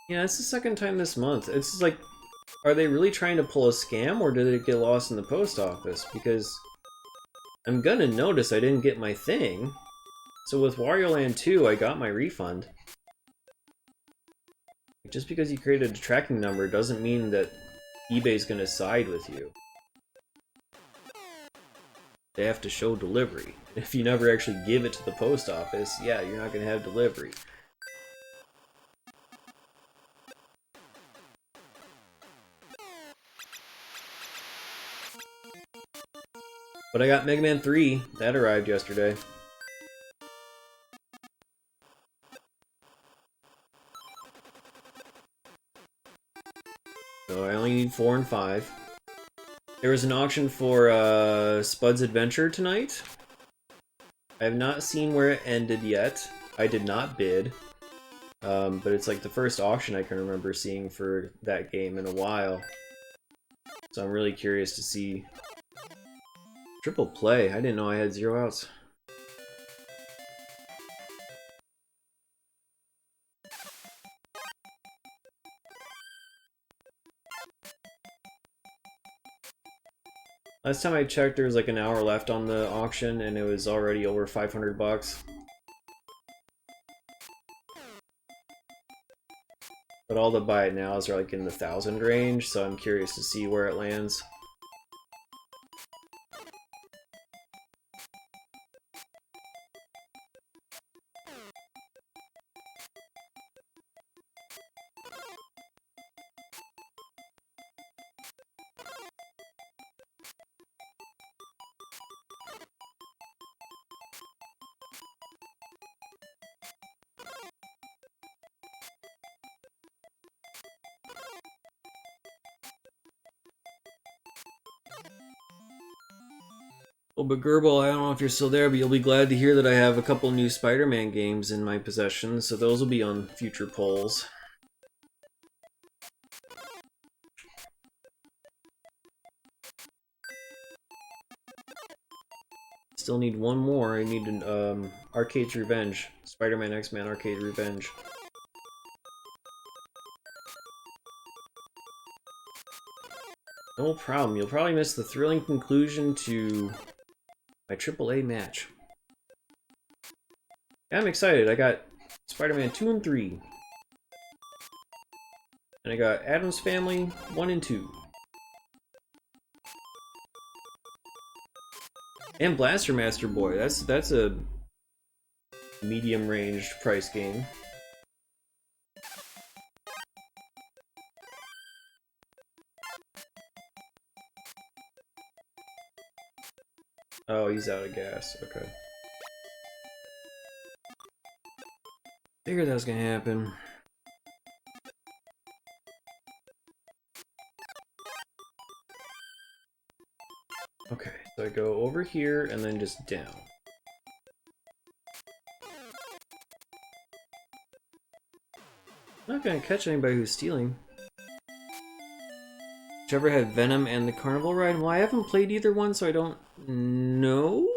Speaker 1: Yeah, it's the second time this month. It's like, are they really trying to pull a scam, or did it get lost in the post office? Because I'm gonna notice I didn't get my thing. So with Wario Land 2, I got my refund. Just because you created a tracking number doesn't mean that eBay's gonna side with you. They have to show delivery. If you never actually give it to the post office, yeah, you're not gonna have delivery. But I got Mega Man 3. That arrived yesterday. So I only need 4 and 5. There was an auction for Spud's Adventure tonight. I have not seen where it ended yet. I did not bid. But it's like the first auction I can remember seeing for that game in a while. So I'm really curious to see. Triple play. I didn't know I had 0 outs. Last time I checked, there was like an hour left on the auction, and it was already over 500 bucks. But all the buy it nows are like in the 1,000 range, so I'm curious to see where it lands. Oh, but Gerbil, I don't know if you're still there, but you'll be glad to hear that I have a couple new Spider-Man games in my possession, so those will be on future polls. Still need one more. I need an Arcade's Revenge. Spider-Man X-Men Arcade Revenge. No problem. You'll probably miss the thrilling conclusion to my AAA match. Yeah, I'm excited. I got Spider-Man 2 and 3. And I got Addams Family 1 and 2. And Blaster Master Boy. That's a medium-ranged price game. Oh, he's out of gas. Okay. Figured that was gonna happen. Okay, so So I go over here and then just down. I'm not gonna catch anybody who's stealing. Trevor had Venom and the Carnival Ride. Well, I haven't played either one, so I don't know.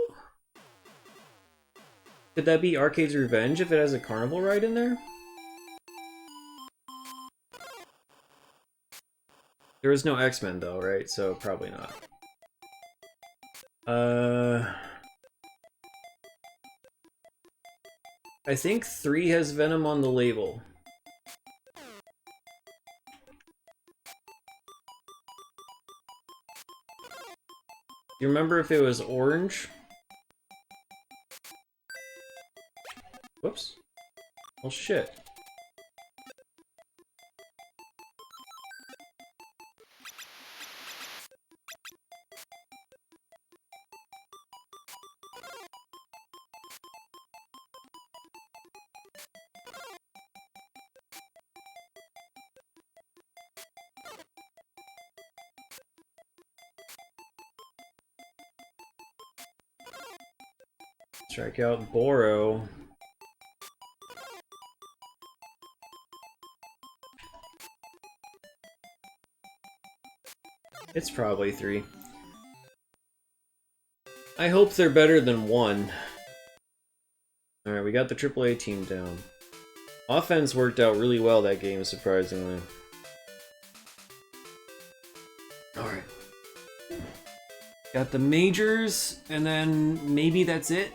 Speaker 1: Could that be Arcade's Revenge if it has a Carnival Ride in there? There was no X-Men though, right? So probably not. I think 3 has Venom on the label. Do you remember if it was orange? Whoops. Well, shit. Strike out Boro. It's probably 3. I hope they're better than 1. Alright, we got the AAA team down. Offense worked out really well that game, surprisingly. Alright. Got the majors, and then maybe that's it?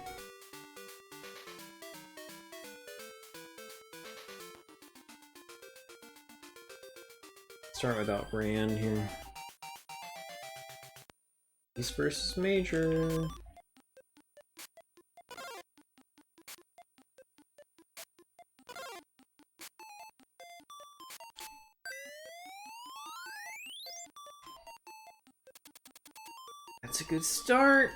Speaker 1: Start without Rand here. East versus Major. That's a good start.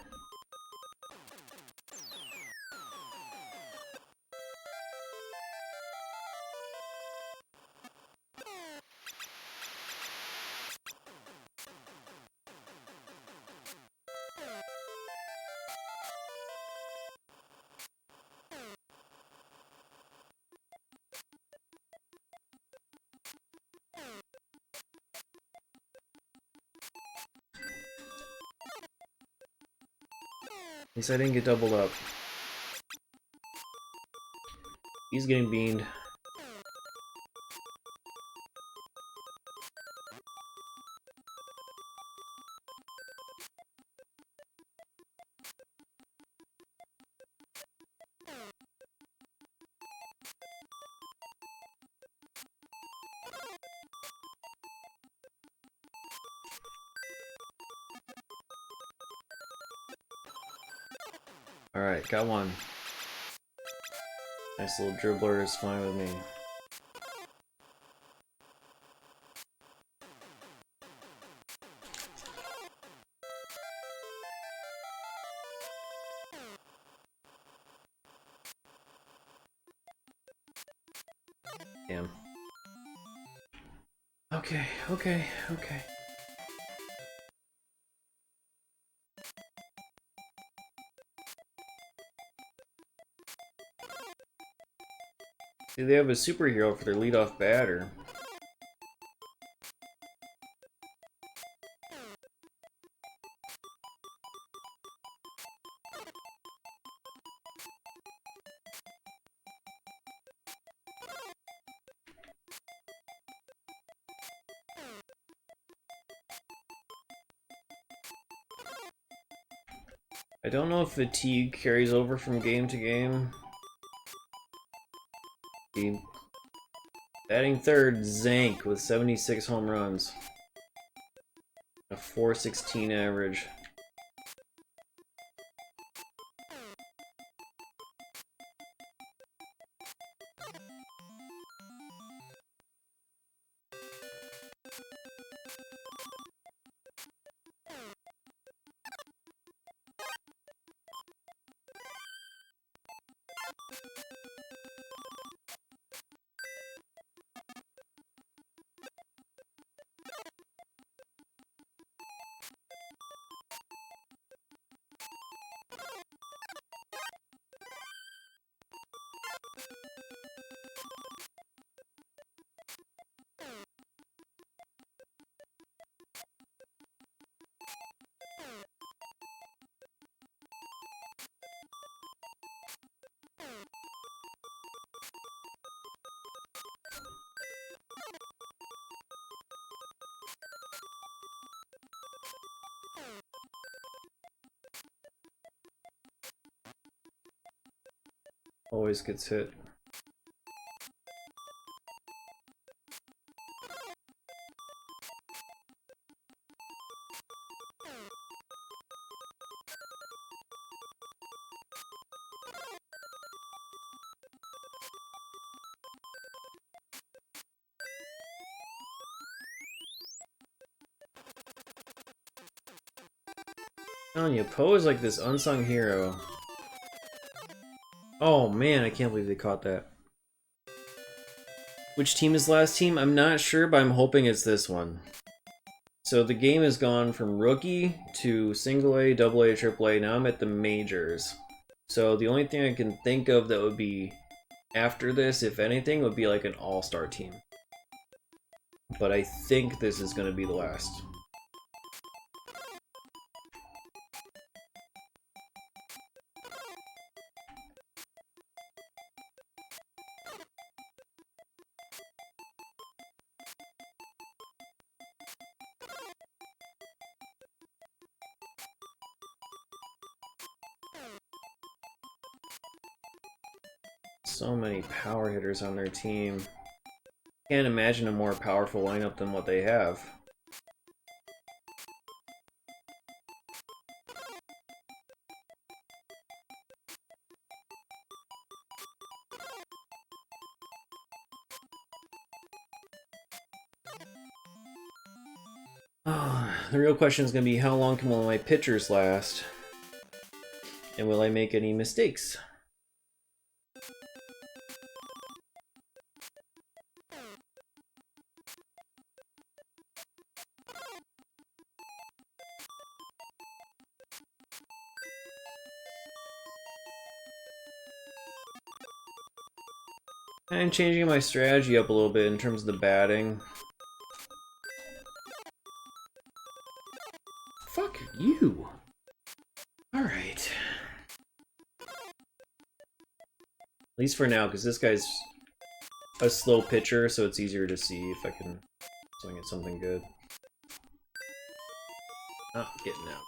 Speaker 1: At least I didn't get doubled up. He's getting beamed. Alright, got one. Nice little dribbler is fine with me. Damn. Okay. Do they have a superhero for their leadoff batter? I don't know if fatigue carries over from game to game. Batting third, Zank with 76 home runs. A 416 average. Always gets hit. Anya, Poe is like this unsung hero. Oh man, I can't believe they caught that. Which team is last team? I'm not sure, but I'm hoping it's this one. So the game has gone from rookie to single A, double A, triple A. Now I'm at the majors. So the only thing I can think of that would be after this, if anything, would be like an all-star team. But I think this is going to be the last. So many power hitters on their team. Can't imagine a more powerful lineup than what they have. The real question is going to be how long can one of my pitchers last? And will I make any mistakes? I'm changing my strategy up a little bit in terms of the batting. Fuck you! Alright. At least for now, because this guy's a slow pitcher, so it's easier to see if I can swing at something good. Not getting out.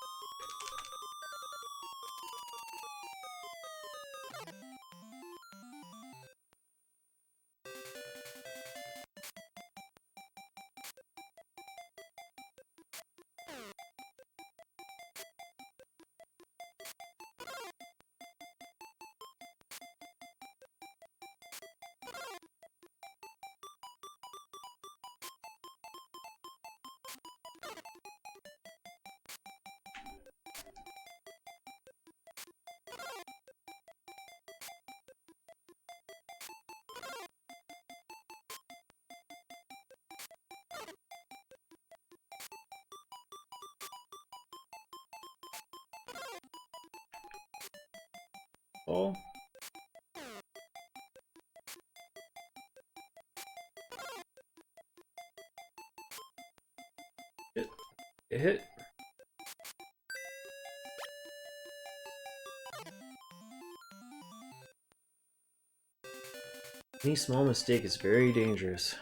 Speaker 1: Oh. It hit. Any small mistake is very dangerous.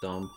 Speaker 1: Dumb.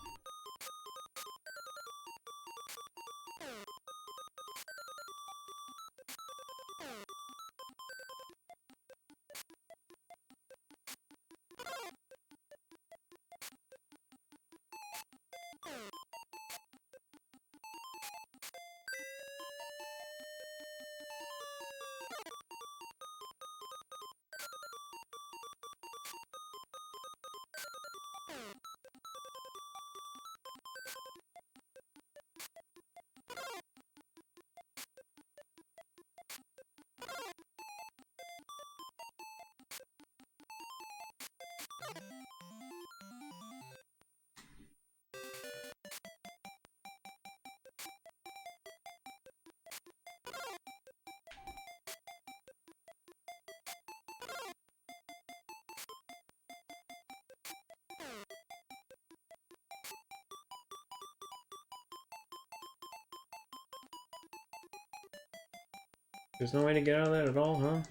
Speaker 1: There's no way to get out of that at all, huh?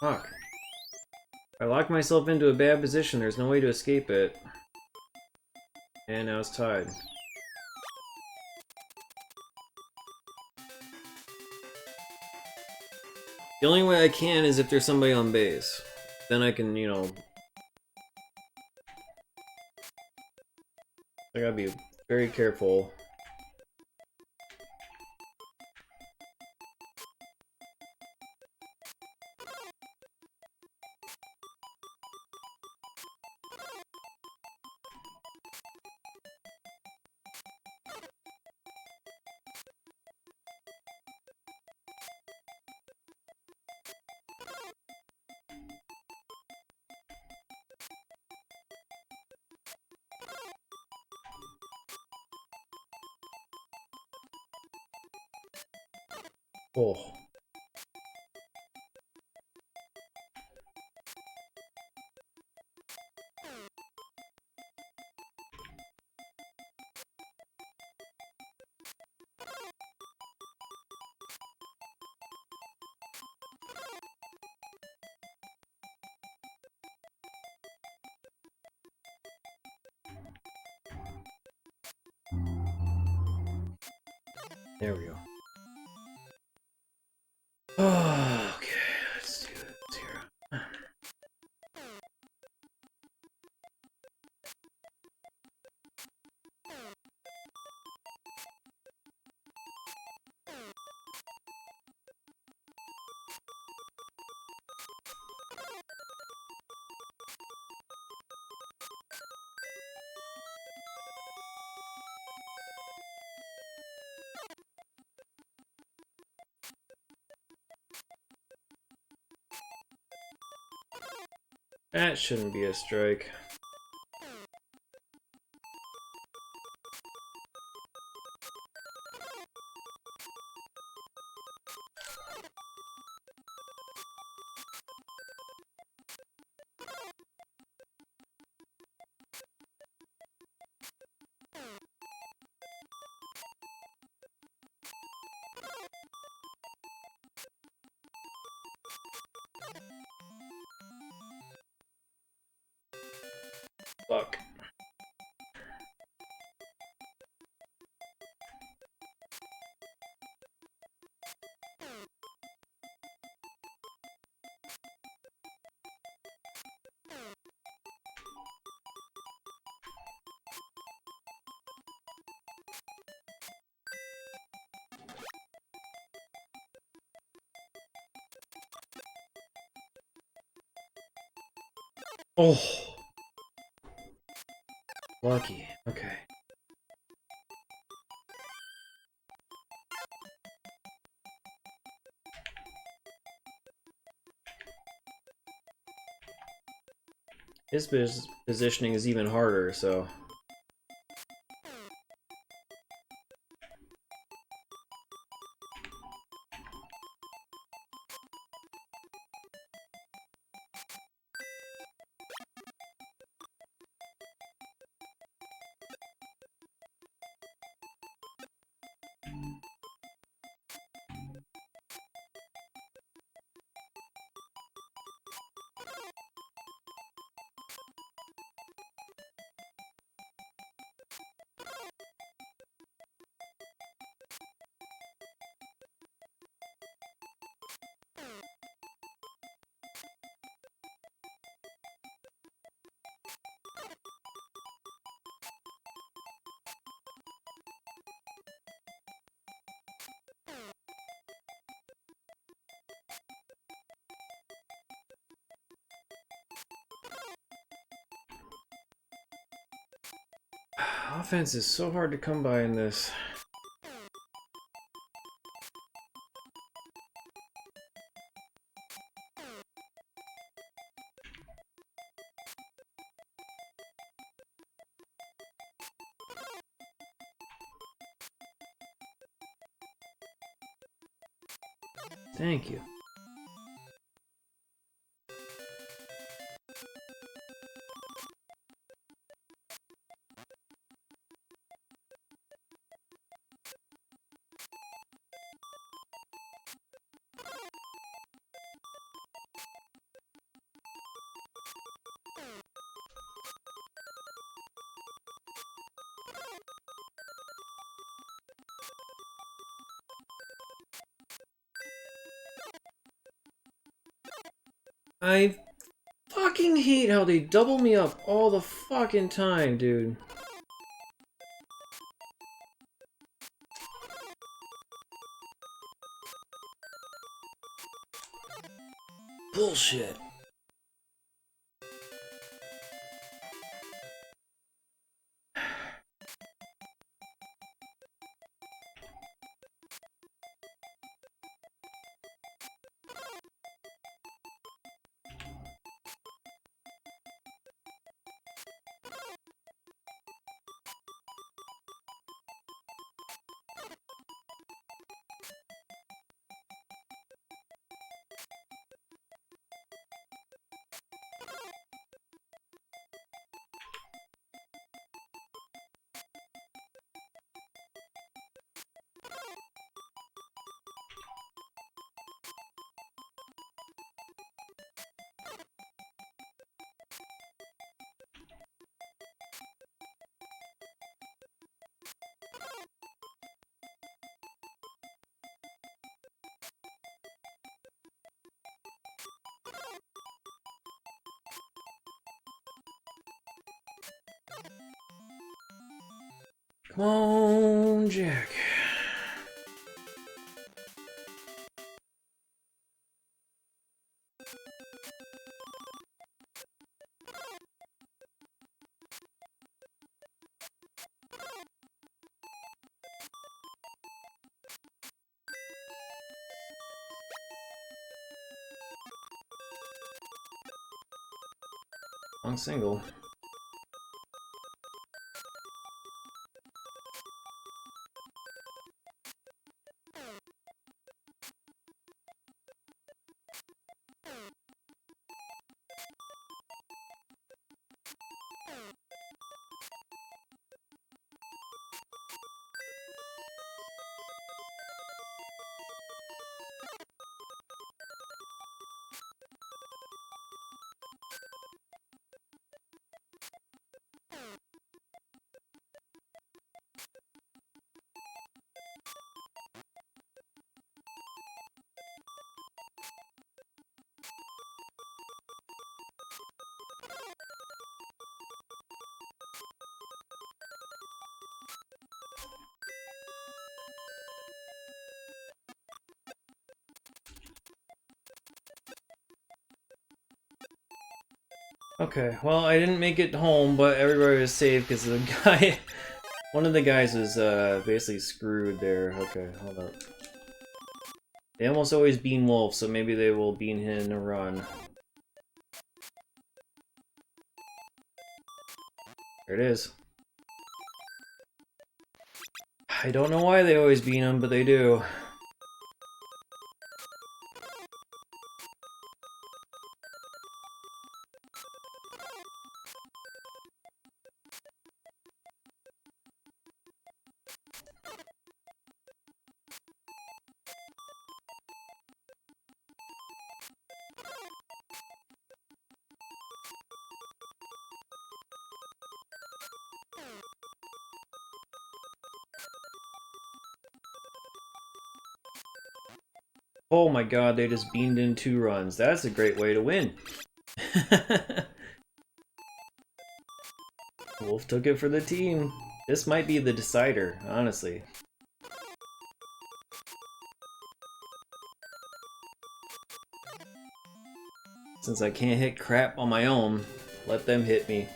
Speaker 1: Fuck. I locked myself into a bad position. There's no way to escape it. And now it's tied. The only way I can is if there's somebody on base. Then I can, you know... I gotta be very careful. Oh. There we go. Okay, let's do this here. That shouldn't be a strike. Fuck. Oh. Lucky. Okay. His positioning is even harder, so... Offense is so hard to come by in this. Thank you. I fucking hate how they double me up all the fucking time, dude. Bullshit. Come on, Jack. Long single. Okay, well, I didn't make it home, but everybody was safe because the guy, one of the guys was basically screwed there. Okay, hold up. They almost always bean Wolf, so maybe they will bean him in a run. There it is. I don't know why they always bean him, but they do. Oh my god, they just beamed in 2 runs. That's a great way to win. Wolf took it for the team. This might be the decider, honestly. Since I can't hit crap on my own, let them hit me.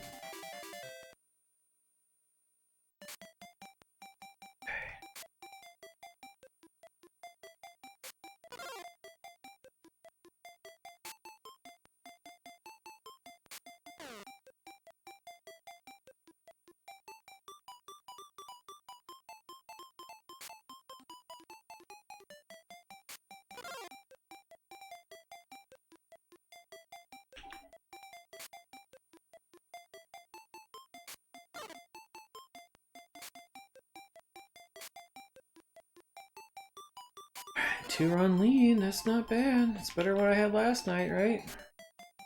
Speaker 1: Two-run lead, that's not bad. It's better than what I had last night, right?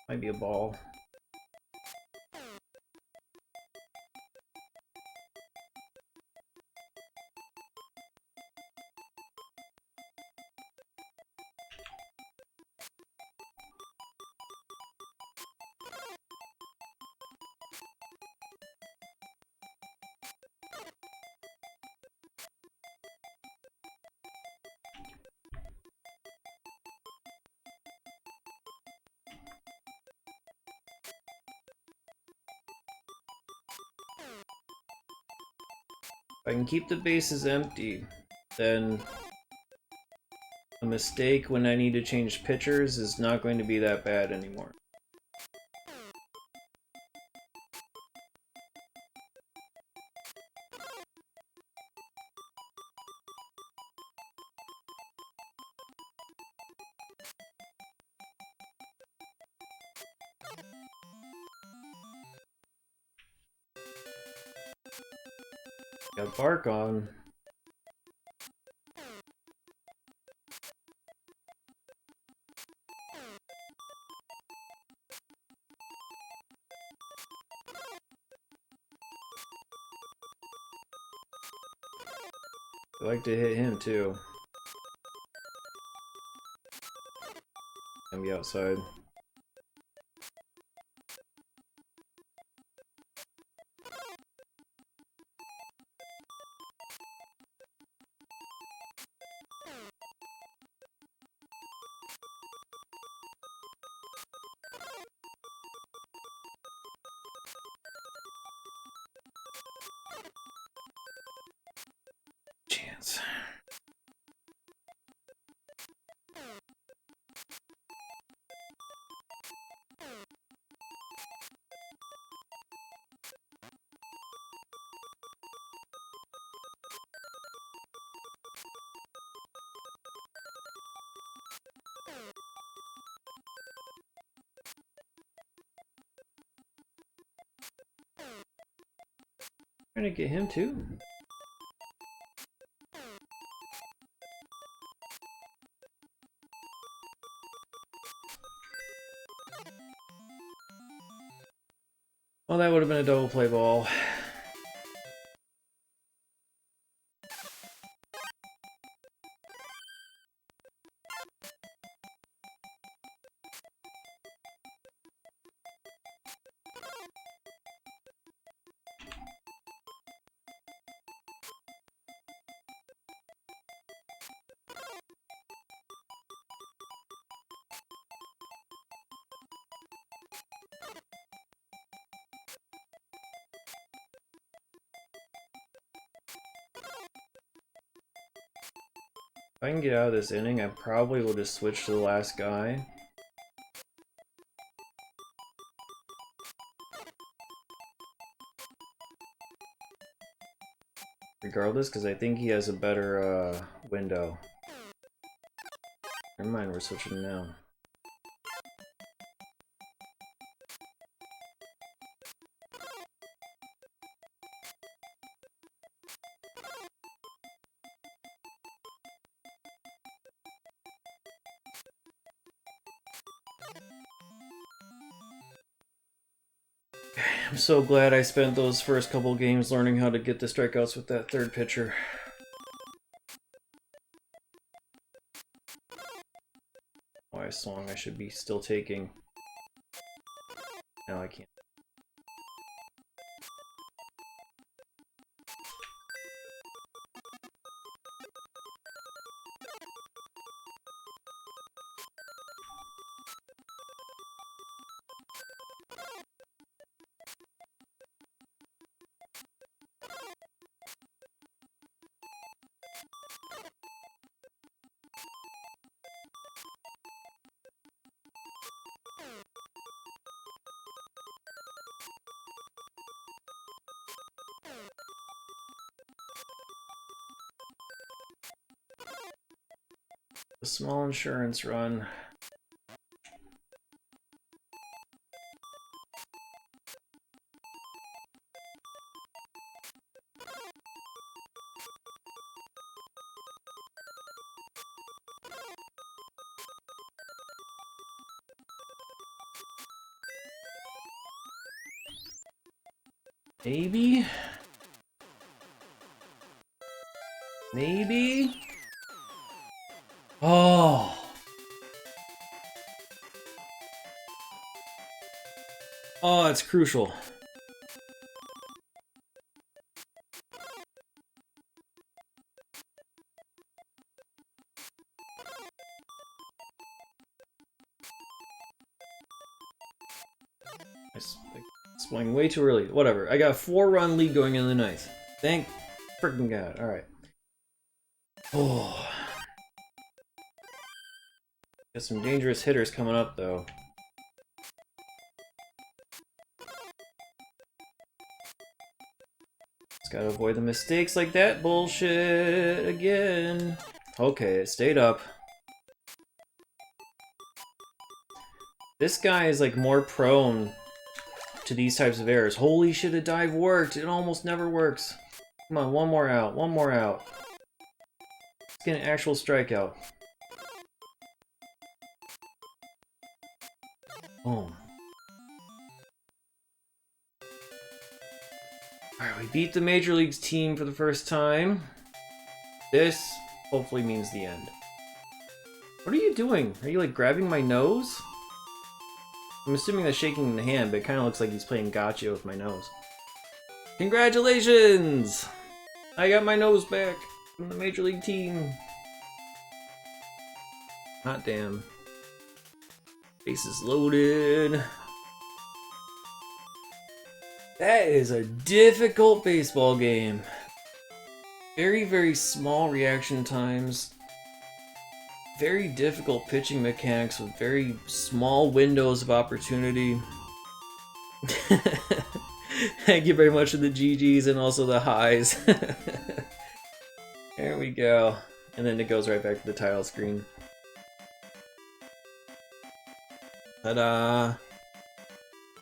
Speaker 1: Might be a ball. If I can keep the bases empty, then a mistake when I need to change pitchers is not going to be that bad anymore. Got bark on. I like to hit him too. And be outside. Chance. Trying to get him too. Well, that would have been a double play ball. If I can get out of this inning, I probably will just switch to the last guy. Regardless, because I think he has a better window. Never mind, we're switching now. I'm so glad I spent those first couple games learning how to get the strikeouts with that third pitcher. Oh, I swung. I should be still taking. Now I can't. A small insurance run. Maybe? Maybe? Oh! Oh, it's crucial. I swung way too early. Whatever. I got a 4-run lead going in the ninth. Thank Freaking god. Alright. Oh. Got some dangerous hitters coming up, though. Just gotta avoid the mistakes like that bullshit again. Okay, it stayed up. This guy is like more prone to these types of errors. Holy shit, a dive worked! It almost never works. Come on, one more out, one more out. Let's get an actual strikeout. Boom. Alright, we beat the Major Leagues team for the first time. This hopefully means the end. What are you doing? Are you like grabbing my nose? I'm assuming that's shaking the hand, but it kind of looks like he's playing gotcha with my nose. Congratulations! I got my nose back from the Major League team. Hot damn. Bases loaded. That is a difficult baseball game. Very, very small reaction times. Very difficult pitching mechanics with very small windows of opportunity. Thank you very much for the GGs and also the highs. There we go. And then it goes right back to the title screen. Ta-da!